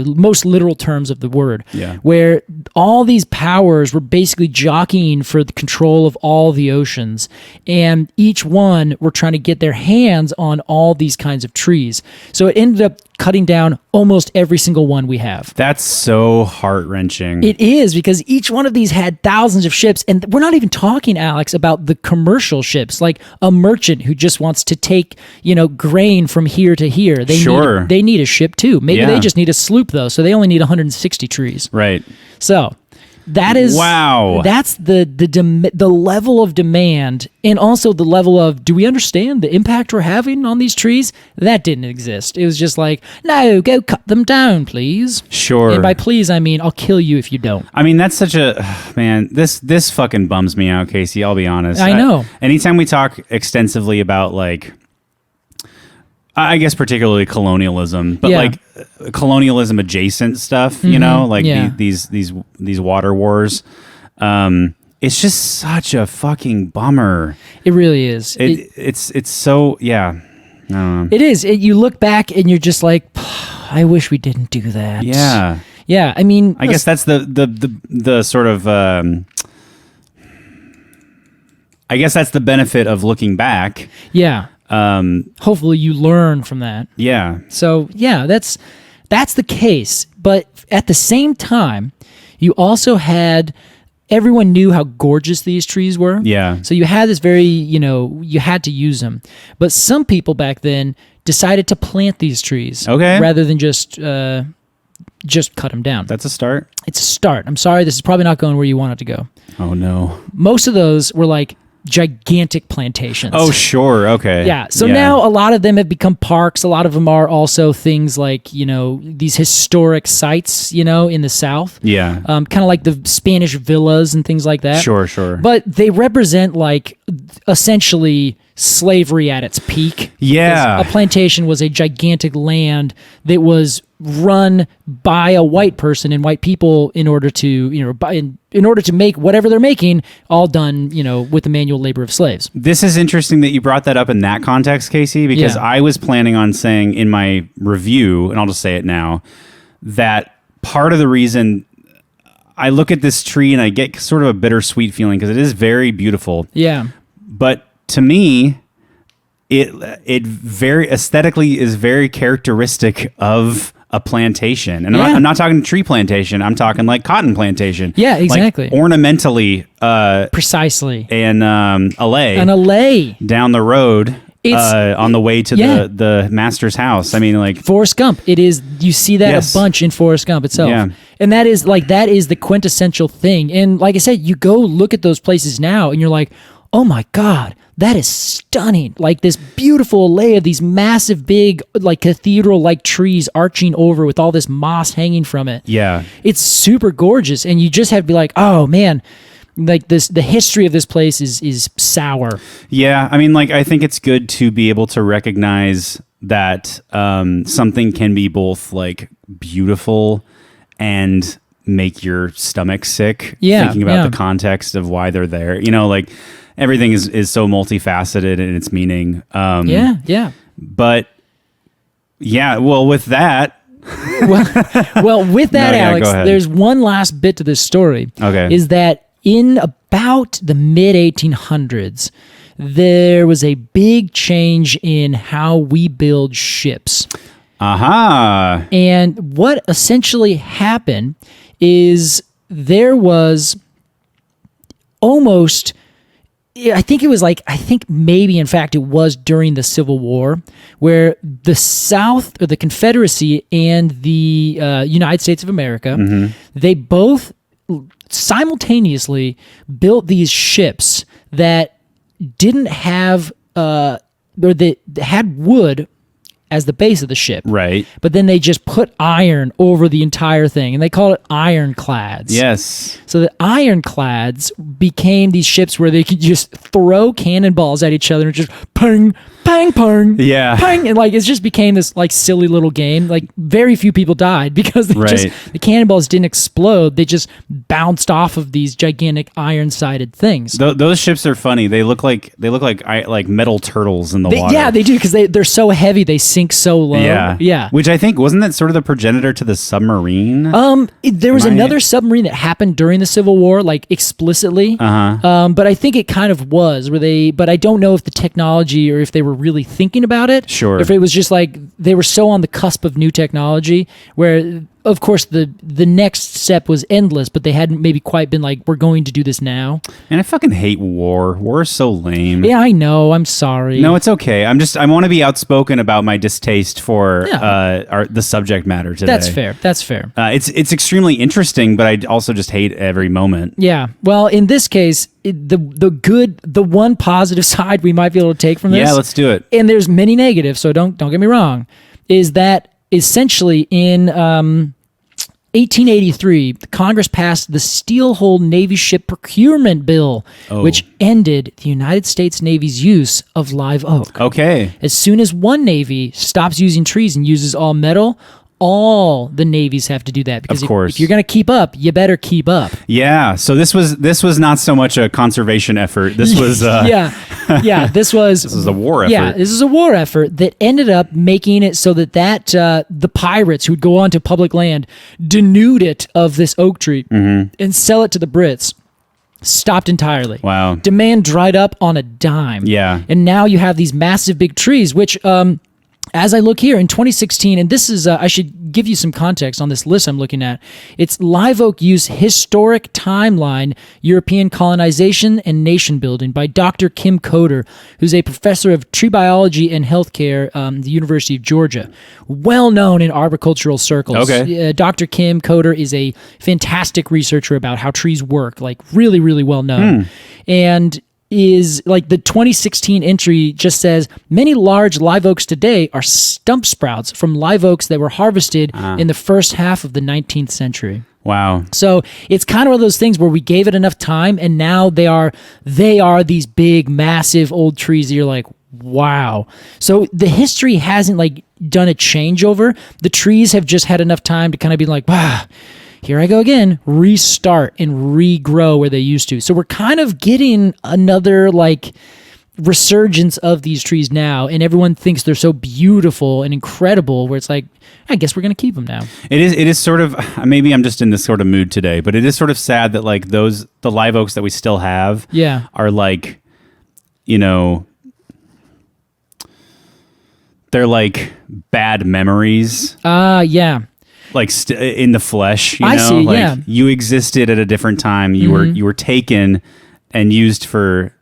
most literal terms of the word. Yeah. Where all these powers were basically jockeying for the control of all the oceans, and each one were trying to get their hands on all these kinds of trees. So it ended up cutting down almost every single one we have. That's so heart-wrenching. It is, because each one of these had thousands of ships, and we're not even talking, Alex, about the commercial ships, like a merchant who just wants to take, grain from here to here. They need a ship too. Maybe they just need a sloop though, so they only need 160 trees. Right. So that is wow. That's the level of demand, and also the level of, do we understand the impact we're having on these trees? That didn't exist. It was just like, no, go cut them down, please. Sure. And by please, I mean I'll kill you if you don't. I mean, that's such a man. This fucking bums me out, Casey. I'll be honest. I know. Anytime we talk extensively about like, I guess particularly colonialism, but like colonialism adjacent stuff, like these water wars. It's just such a fucking bummer. It really is. It's so yeah. I don't know. It is. You look back and you're just like, I wish we didn't do that. Yeah. Yeah. I mean, I guess that's the sort of. I guess that's the benefit of looking back. Yeah. Hopefully you learn from that. Yeah. So yeah, that's the case. But at the same time, you also had, everyone knew how gorgeous these trees were. Yeah. So you had this very, you had to use them. But some people back then decided to plant these trees. Okay. Rather than just cut them down. That's a start. It's a start. I'm sorry, this is probably not going where you want it to go. Oh no. Most of those were like gigantic plantations. Oh, sure. Okay. Yeah. So now a lot of them have become parks. A lot of them are also things like, these historic sites, in the South. Yeah. Kind of like the Spanish villas and things like that. Sure, sure. But they represent like essentially slavery at its peak. Yeah. A plantation was a gigantic land that was run by a white person and white people in order to, in order to make whatever they're making, all done, with the manual labor of slaves. This is interesting that you brought that up in that context, Casey, because I was planning on saying in my review, and I'll just say it now, that part of the reason I look at this tree and I get sort of a bittersweet feeling because it is very beautiful. Yeah. But to me, it very aesthetically is very characteristic of a plantation. And I'm not talking tree plantation. I'm talking like cotton plantation. Yeah, exactly. Like ornamentally. Precisely. And An alley. down the road on the way to the master's house. I mean, like Forrest Gump. It is, you see that a bunch in Forrest Gump itself. Yeah. And that is the quintessential thing. And like I said, you go look at those places now and you're like, oh my God, that is stunning. Like this beautiful alley of these massive, big, like cathedral-like trees arching over with all this moss hanging from it. Yeah. It's super gorgeous. And you just have to be like, oh man, like the history of this place is sour. Yeah. I mean, like, I think it's good to be able to recognize that something can be both like beautiful and make your stomach sick. Yeah. Thinking about the context of why they're there. Like everything is so multifaceted in its meaning. Yeah. But yeah, well, with that. well, with that, Alex, go ahead. there's one last bit to this story. Okay. Is that in about the mid 1800s, there was a big change in how we build ships. Aha. And what essentially happened is there was almost, I think maybe in fact it was during the Civil War, where the South, or the Confederacy, and the United States of America, they both simultaneously built these ships that didn't have, or that had wood as the base of the ship. Right. But then they just put iron over the entire thing, and they call it ironclads. Yes. So the ironclads became these ships where they could just throw cannonballs at each other and just ping, pang, pang, Yeah. pang, and like it just became this like silly little game. Like very few people died because they the cannonballs didn't explode; they just bounced off of these gigantic iron-sided things. Those ships are funny. They look like metal turtles in the water. Yeah, they do, because they're so heavy, they sink so low. Yeah. Which I think, wasn't that sort of the progenitor to the submarine? There was another submarine that happened during the Civil War, like explicitly. But I think it kind of was but I don't know if the technology, or if they were really thinking about it. Sure. If it was just like they were so on the cusp of new technology where, of course, the next step was endless, but they hadn't maybe quite been like, we're going to do this now. And I fucking hate war. War is so lame. Yeah, I know. I'm sorry. No, it's okay. I want to be outspoken about my distaste for the subject matter today. That's fair. It's extremely interesting, but I also just hate every moment. Yeah. Well, in this case, the one positive side we might be able to take from this. Yeah, let's do it. And there's many negatives, so don't get me wrong, is that essentially in 1883, Congress passed the Steel-Hulled Navy Ship Procurement Bill, which ended the United States Navy's use of live oak. Okay. As soon as one navy stops using trees and uses all metal, all the navies have to do that, because of course, if you're going to keep up, you better keep up. Yeah. So this was not so much a conservation effort. This was This was a war effort. Yeah, this is a war effort that ended up making it so that the pirates who'd go onto public land, denude it of this oak tree, and sell it to the Brits, stopped entirely. Wow. Demand dried up on a dime. Yeah. And now you have these massive big trees, which as I look here in 2016, and this is, I should give you some context on this list I'm looking at. It's Live Oak Use Historic Timeline, European Colonization and Nation Building by Dr. Kim Coder, who's a professor of tree biology and healthcare at the University of Georgia. Well known in arboricultural circles. Okay. Dr. Kim Coder is a fantastic researcher about how trees work, like really, really well known. And is like the 2016 entry just says many large live oaks today are stump sprouts from live oaks that were harvested in the first half of the 19th century. Wow. So it's kind of one of those things where we gave it enough time, and now they are these big, massive old trees that you're like, wow. So the history hasn't like done a changeover. The trees have just had enough time to kind of be like, wow, here I go again, restart and regrow where they used to. So we're kind of getting another like resurgence of these trees now, and everyone thinks they're so beautiful and incredible, where it's like, I guess we're going to keep them now. It is sort of, maybe I'm just in this sort of mood today, but it is sort of sad that like the live oaks that we still have are like, you know, they're like bad memories. Yeah. Like in the flesh, you know, I see, like you existed at a different time. You were taken and used for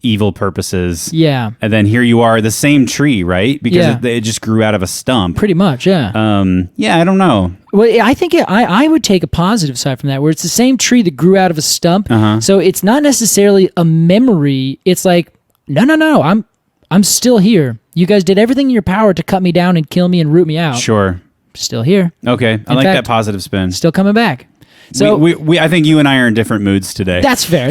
evil purposes. Yeah. And then here you are, the same tree, right? Because it just grew out of a stump. Pretty much, yeah. Yeah, I don't know. Well, I think I would take a positive side from that, where it's the same tree that grew out of a stump. So it's not necessarily a memory. It's like, no, I'm still here. You guys did everything in your power to cut me down and kill me and root me out. Sure. Still here. Okay, I like that positive spin. Still coming back. So we I think you and I are in different moods today. That's fair.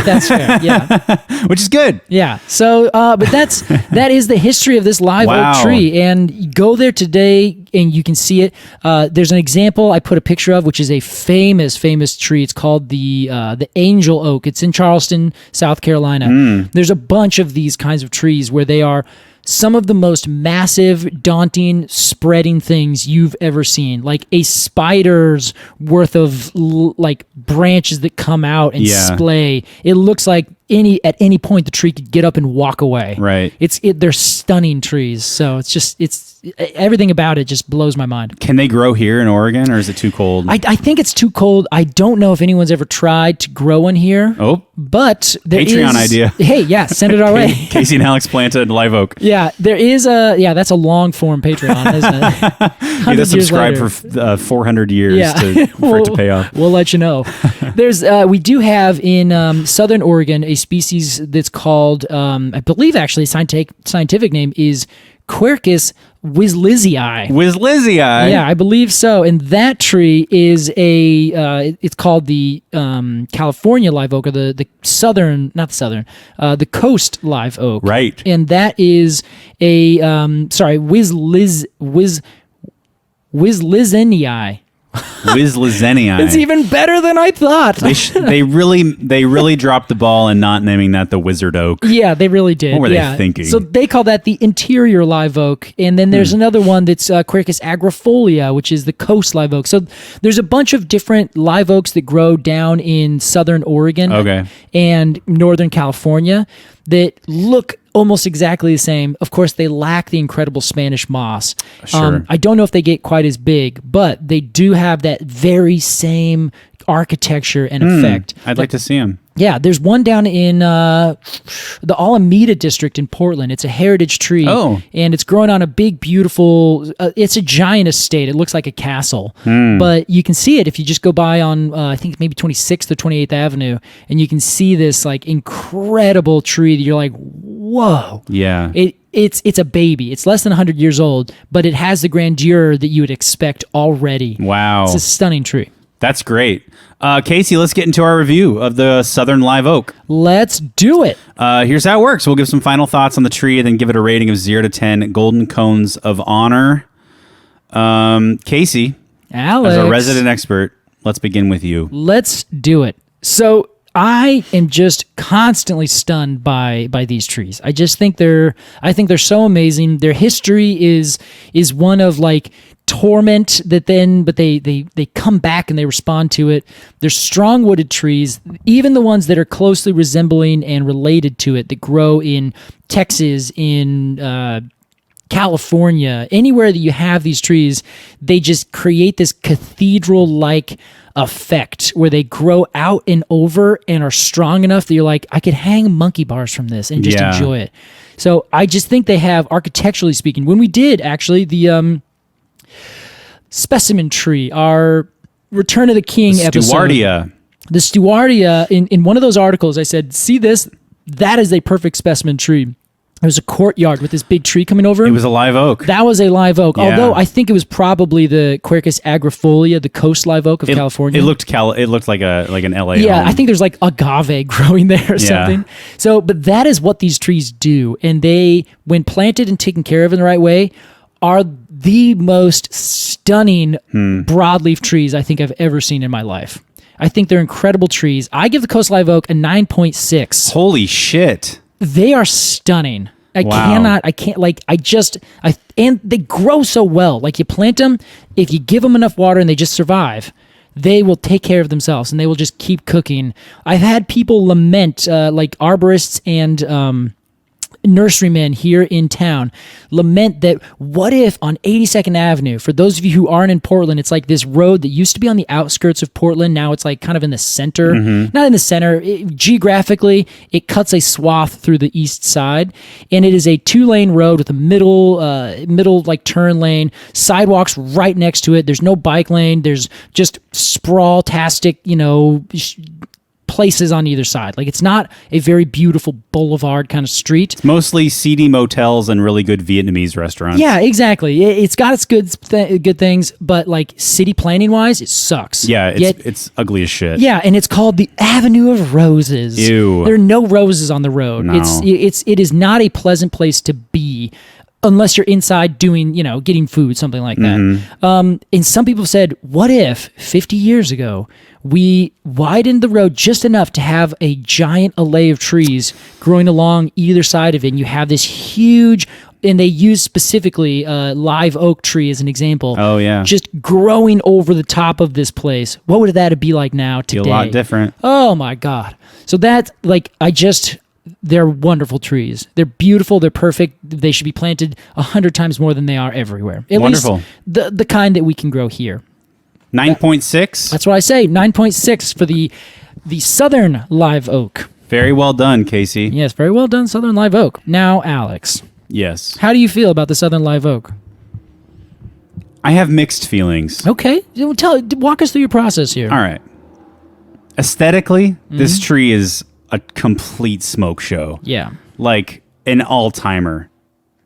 Yeah. Which is good. Yeah. So, but that is the history of this live oak tree, and you go there today and you can see it. There's an example I put a picture of, which is a famous tree. It's called the angel oak. It's in Charleston, South Carolina. There's a bunch of these kinds of trees where they are some of the most massive, daunting, spreading things you've ever seen. Like a spider's worth of like branches that come out and splay. It looks like at any point the tree could get up and walk away. Right. They're stunning trees. So it's everything about it just blows my mind. Can they grow here in Oregon, or is it too cold? I think it's too cold. I don't know if anyone's ever tried to grow one here. Oh, but there Patreon is, idea. Hey, yeah, send it our way. Casey and Alex planted live oak. Yeah, there is that's a long form Patreon, isn't it? You have to subscribe for 400 years for it to pay off. We'll let you know. We do have in Southern Oregon a species that's called, I believe actually scientific name is Quercus Wislizii. Wislizii? Yeah, I believe so. And that tree is it's called the California live oak, or the coast live oak. Right. And that is a, Wislizenii. Wislizii. It's even better than I thought. They really dropped the ball in not naming that the wizard oak. Yeah, they really did. What were they thinking? So they call that the interior live oak, and then there's another one that's Quercus agrifolia, which is the coast live oak. So there's a bunch of different live oaks that grow down in Southern Oregon and Northern California that look almost exactly the same. Of course, they lack the incredible Spanish moss. Sure. I don't know if they get quite as big, but they do have that very same architecture and effect. I'd like to see them. Yeah, there's one down in the Alameda district in Portland. It's a heritage tree. Oh. And it's growing on a big, beautiful, it's a giant estate. It looks like a castle. But you can see it if you just go by on, I think maybe 26th or 28th Avenue, and you can see this like incredible tree that you're like, whoa. Yeah. It's a baby. It's less than 100 years old, but it has the grandeur that you would expect already. Wow. It's a stunning tree. That's great. Casey, let's get into our review of the Southern Live Oak. Let's do it. Here's how it works. We'll give some final thoughts on the tree and then give it a rating of 0 to 10 golden cones of honor. Casey, Alex, as a resident expert, let's begin with you. Let's do it. So I am just constantly stunned by these trees. I think they're so amazing. Their history is one of like torment but they come back and they respond to it. They're strong wooded trees, even the ones that are closely resembling and related to it that grow in Texas, in California, anywhere that you have these trees, they just create this cathedral-like effect where they grow out and over and are strong enough that you're like, I could hang monkey bars from this and just enjoy it. So I just think they have, architecturally speaking, when we did actually the specimen tree, our Return of the King episode. The Stewardia, in one of those articles, I said, see this? That is a perfect specimen tree. There was a courtyard with this big tree coming over. It was a live oak. That was a live oak. Yeah. Although I think it was probably the Quercus agrifolia, the coast live oak of California. It looked like an LA Yeah, home. I think there's like agave growing there or something. So, but that is what these trees do. And they, when planted and taken care of in the right way, are the most stunning broadleaf trees I think I've ever seen in my life. I think they're incredible trees. I give the coast live oak a 9.6. Holy shit. They are stunning. And they grow so well. Like you plant them, if you give them enough water and they just survive, they will take care of themselves and they will just keep cooking. I've had people lament, like arborists and nurserymen here in town, lament that what if on 82nd Avenue, for those of you who aren't in Portland, it's like this road that used to be on the outskirts of Portland. Now it's like kind of in the center, not in the center. Geographically, it cuts a swath through the east side, and it is a 2-lane road with a middle like turn lane, sidewalks right next to it. There's no bike lane. There's just sprawl-tastic, places on either side. Like it's not a very beautiful boulevard kind of street. It's mostly seedy motels and really good Vietnamese restaurants. Yeah, exactly. It's got its good things, but like city planning wise, it sucks. Yeah, it's ugly as shit. Yeah, and it's called the Avenue of Roses. Ew. There are no roses on the road. No. It is not a pleasant place to be unless you're inside doing, getting food, something like that. And some people said, what if 50 years ago we widened the road just enough to have a giant alley of trees growing along either side of it, and you have this huge and they use specifically live oak tree as an example. Oh, yeah. Just growing over the top of this place. What would that be like now today? Be a lot different. Oh my God. So that's like, they're wonderful trees. They're beautiful. They're perfect. They should be planted 100 times more than they are everywhere. At Wonderful. least the kind that we can grow here. 9.6. That's what I say. 9.6 for the southern live oak. Very well done, Casey. Yes, very well done, southern live oak. Now, Alex, Yes. how do you feel about the southern live oak? I have mixed feelings. Okay, walk us through your process here. All right. Aesthetically, this tree is a complete smoke show. Yeah. Like an all-timer.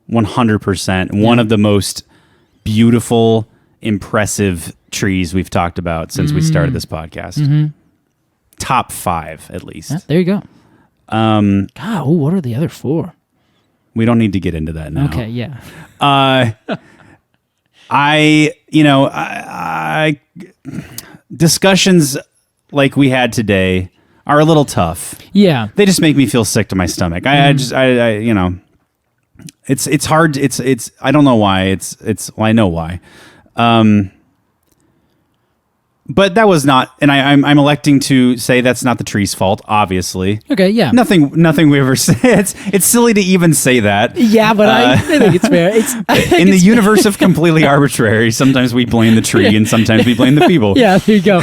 100%. One of the most beautiful, impressive trees we've talked about since we started this podcast. Top 5, at least. Yeah, there you go. God, what are the other 4? We don't need to get into that now. Okay, yeah. I discussions like we had today are a little tough. Yeah. They just make me feel sick to my stomach. It's hard. It's, I don't know why. Well, I know why. But that was not, and I'm electing to say that's not the tree's fault, obviously. Okay, yeah. Nothing we ever say. It's silly to even say that. Yeah, but I think it's fair. In the universe of completely arbitrary, sometimes we blame the tree and sometimes we blame the people. Yeah, there you go.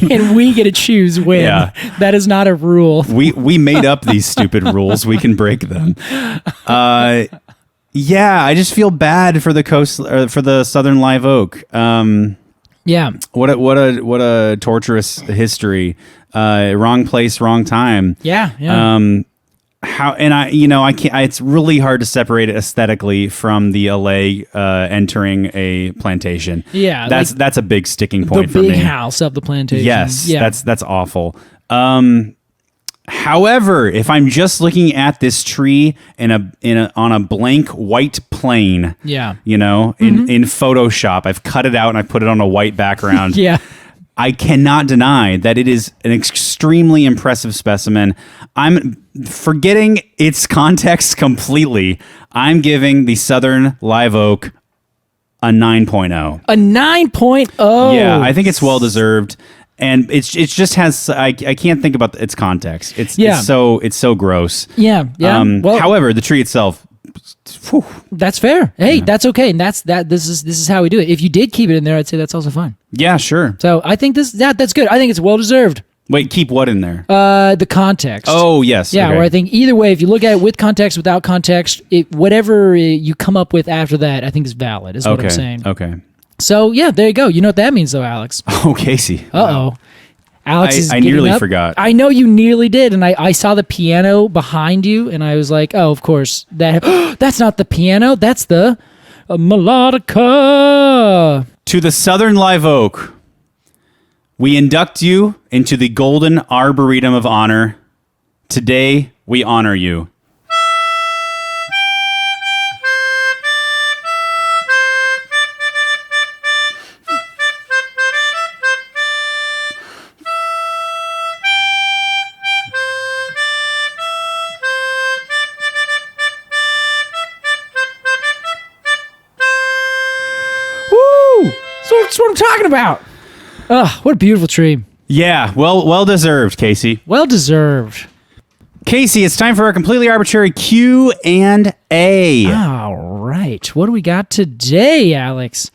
And we get to choose when. Yeah. That is not a rule. We made up these stupid rules. We can break them. Yeah, I just feel bad for the coast, for the southern live oak. Yeah. What a torturous history. Wrong place, wrong time. Yeah. Yeah. I can't. It's really hard to separate it aesthetically from the LA entering a plantation. Yeah, that's a big sticking point the for me. big house of the plantation. Yes, yeah. that's awful. However, if I'm just looking at this tree on a blank white plane, Yeah. in Photoshop, I've cut it out and I put it on a white background. Yeah. I cannot deny that it is an extremely impressive specimen. I'm forgetting its context completely. I'm giving the southern live oak a 9.0. A 9.0. Yeah, I think it's well deserved. And it just has, I can't think about its context. It's so gross. Yeah. Yeah. However, the tree itself, whew. That's fair. Hey, that's okay. And this is how we do it. If you did keep it in there, I'd say that's also fine. Yeah, sure. So I think that's good. I think it's well deserved. Wait, keep what in there? The context. Oh, yes. Yeah, okay. where I think either way, if you look at it with context, without context, whatever you come up with after that, I think is valid, is what I'm saying. Okay. So, yeah, there you go. You know what that means, though, Alex. Oh, Casey. Uh-oh. Wow. Alex is I getting nearly up. forgot. I know you nearly did, and I saw the piano behind you, and I was like, oh, of course. That's not the piano. That's the melodica. To the southern live oak, we induct you into the Golden Arboretum of Honor. Today, we honor you. That's what I'm talking about. What a beautiful tree. Yeah, well deserved, Casey. Well deserved. Casey, it's time for our completely arbitrary Q&A. All right. What do we got today, Alex?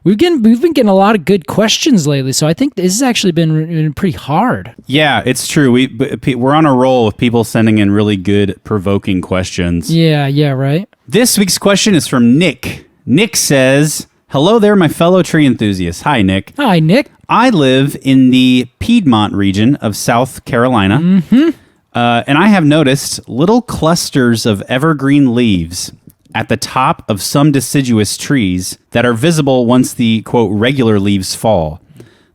We've been getting a lot of good questions lately, so I think this has actually been pretty hard. Yeah, it's true. We're on a roll with people sending in really good, provoking questions. Yeah, right. This week's question is from Nick. Nick says, hello there, my fellow tree enthusiasts. Hi, Nick. Hi, Nick. I live in the Piedmont region of South Carolina, and I have noticed little clusters of evergreen leaves at the top of some deciduous trees that are visible once the, quote, regular leaves fall.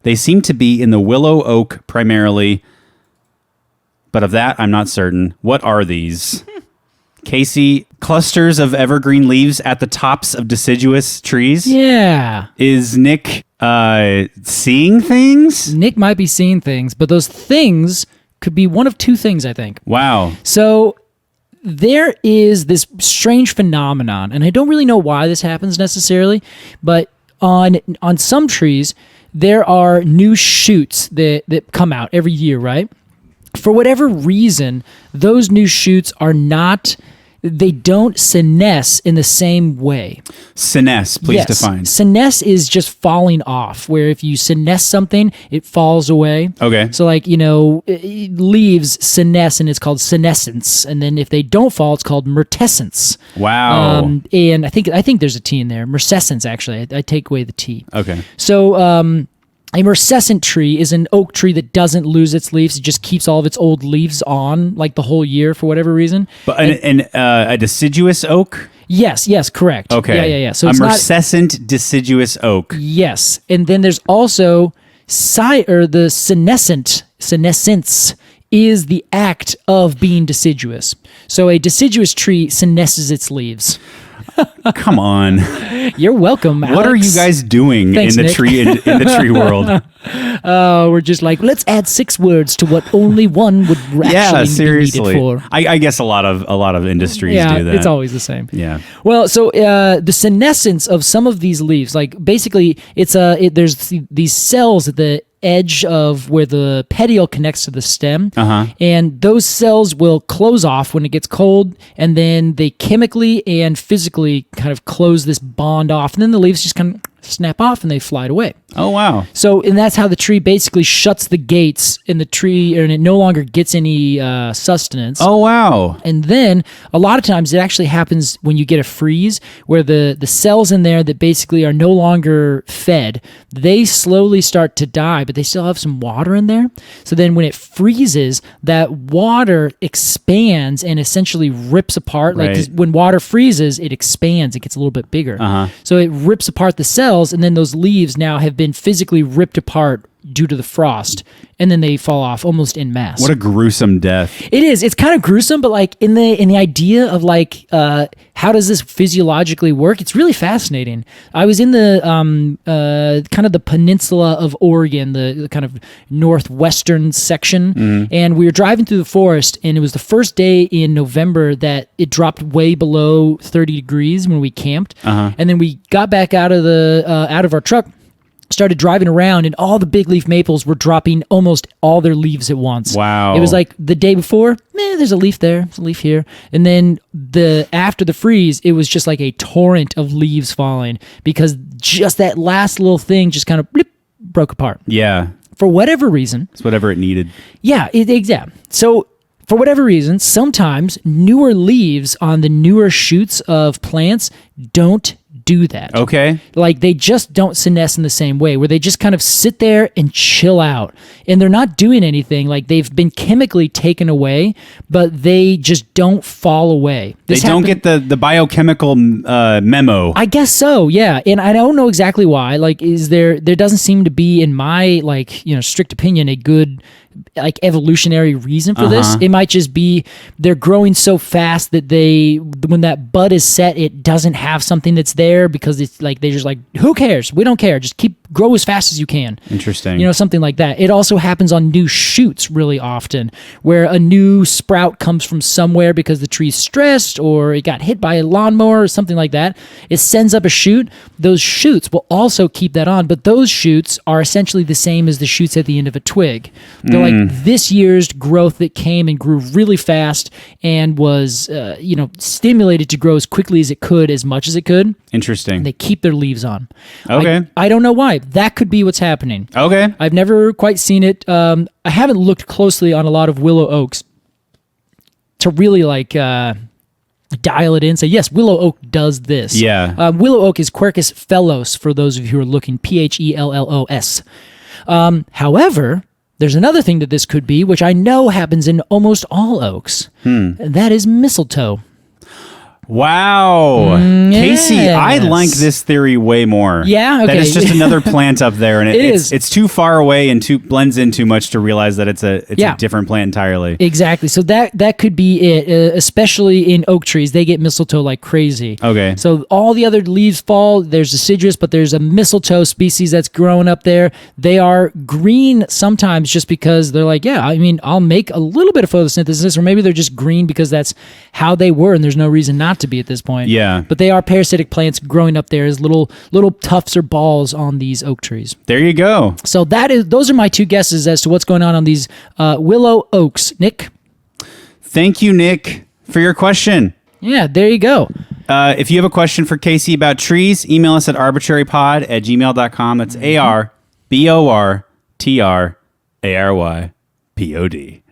They seem to be in the willow oak primarily, but of that I'm not certain. What are these? Casey, clusters of evergreen leaves at the tops of deciduous trees? Yeah. Is Nick seeing things? Nick might be seeing things, but those things could be one of two things, I think. Wow. So there is this strange phenomenon, and I don't really know why this happens necessarily, but on some trees, there are new shoots that come out every year, right? For whatever reason, those new shoots they don't senesce in the same way. Senesce, please define. Senesce is just falling off, where if you senesce something, it falls away. Okay. So leaves senesce, and it's called senescence. And then if they don't fall, it's called myrtescence. Wow. And I think there's a T in there. Myrtescence, actually. I take away the T. Okay. So, a myrtescent tree is an oak tree that doesn't lose its leaves. It just keeps all of its old leaves on like the whole year for whatever reason. But a deciduous oak? Yes, correct. Okay. Yeah. So a it's myrtescent deciduous oak. Yes. And then there's also the senescence is the act of being deciduous. So a deciduous tree senesces its leaves. Come on. You're welcome, Alex. What are you guys doing Thanks, in the Nick. tree in the tree world? We're just like, let's add 6 words to what only one would actually seriously. be needed for. I guess a lot of industries do that. It's always the same. Yeah. Well, so the senescence of some of these leaves, like basically, there's these cells at the edge of where the petiole connects to the stem, and those cells will close off when it gets cold, and then they chemically and physically kind of close this bond off, and then the leaves just kind of snap off and they fly away. Oh, wow. So, and that's how the tree basically shuts the gates in the tree, and it no longer gets any sustenance. Oh, wow. And then a lot of times it actually happens when you get a freeze, where the cells in there that basically are no longer fed, they slowly start to die, but they still have some water in there. So then when it freezes, that water expands and essentially rips apart. Right. Like 'cause when water freezes, it expands, it gets a little bit bigger. So it rips apart the cells, and then those leaves now have been physically ripped apart due to the frost, and then they fall off almost en masse. What a gruesome death. It is. It's kind of gruesome, but like in the idea of like how does this physiologically work? It's really fascinating. I was in the kind of the peninsula of Oregon, the kind of northwestern section, and we were driving through the forest, and it was the first day in November that it dropped way below 30 degrees when we camped, and then we got back out of our truck, started driving around, and all the big leaf maples were dropping almost all their leaves at once. Wow. It was like the day before, there's a leaf there, there's a leaf here. And then after the freeze, it was just like a torrent of leaves falling, because just that last little thing just kind of broke apart. Yeah. For whatever reason. It's whatever it needed. Yeah, exactly. So for whatever reason, sometimes newer leaves on the newer shoots of plants don't do that. Okay. Like they just don't senesce in the same way, where they just kind of sit there and chill out, and they're not doing anything. Like they've been chemically taken away, but they just don't fall away. They don't get the biochemical memo. I guess so, yeah. And I don't know exactly why. Like, there doesn't seem to be, in my strict opinion, a good like evolutionary reason for this. It might just be they're growing so fast that when that bud is set, it doesn't have something that's there, because it's like they're just like, who cares? We don't care. Just grow as fast as you can. Interesting. Something like that. It also happens on new shoots really often, where a new sprout comes from somewhere because the tree's stressed or it got hit by a lawnmower or something like that. It sends up a shoot. Those shoots will also keep that on, but those shoots are essentially the same as the shoots at the end of a twig. They're like this year's growth that came and grew really fast and was stimulated to grow as quickly as it could, as much as it could. Interesting. They keep their leaves on. Okay. I don't know why. That could be what's happening. Okay. I've never quite seen it. I haven't looked closely on a lot of willow oaks to really dial it in. Say, yes, willow oak does this. Yeah. Willow oak is Quercus fellows, for those of you who are looking, Phellos. However, there's another thing that this could be, which I know happens in almost all oaks. And that is mistletoe. Wow. Case Casey, I like this theory way more. Yeah? Okay. That it's just another plant up there, and it's too far away and blends in too much to realize that it's a different plant entirely. Exactly. So that could be it, especially in oak trees. They get mistletoe like crazy. Okay. So all the other leaves fall. There's deciduous, but there's a mistletoe species that's growing up there. They are green sometimes just because they're like, yeah, I mean, I'll make a little bit of photosynthesis, or maybe they're just green because that's how they were, and there's no reason not to be at this point. Yeah. But they are parasitic plants growing up there as little tufts or balls on these oak trees. There you go. So those are my two guesses as to what's going on these willow oaks. Nick? Thank you, Nick, for your question. Yeah, there you go. If you have a question for Casey about trees, email us at arbortrarypod@gmail.com. That's ARBORTRARYPOD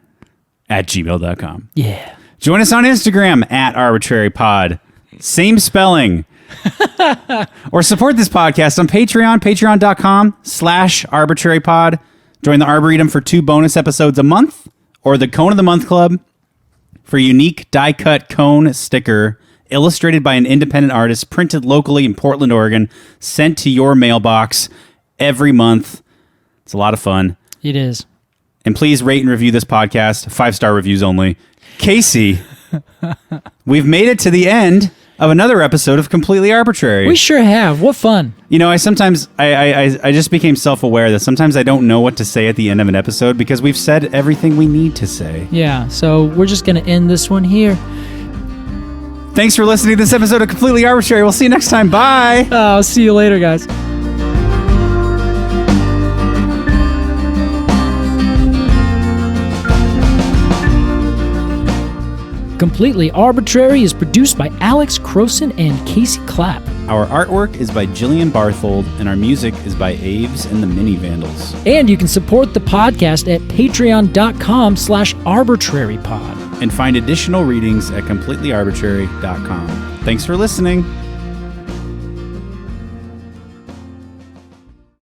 @gmail.com. Yeah. Join us on Instagram at arbortrarypod. Same spelling. Or support this podcast on Patreon, patreon.com/arbortrarypod. Join the Arboretum for 2 bonus episodes a month, or the Cone of the Month Club for unique die-cut cone sticker illustrated by an independent artist, printed locally in Portland, Oregon, sent to your mailbox every month. It's a lot of fun. It is. And please rate and review this podcast. 5-star reviews only. Casey, we've made it to the end of another episode of Completely Arbortrary. We sure have. What fun. You know, I just became self-aware that sometimes I don't know what to say at the end of an episode because we've said everything we need to say. Yeah, so we're just going to end this one here. Thanks for listening to this episode of Completely Arbortrary. We'll see you next time. Bye. I'll see you later, guys. Completely Arbortrary is produced by Alex Crowson and Casey Clapp. Our artwork is by Jillian Barthold, and our music is by Aves and the Mini Vandals. And you can support the podcast at patreon.com/arbortrarypod. And find additional readings at completelyarbortrary.com. Thanks for listening.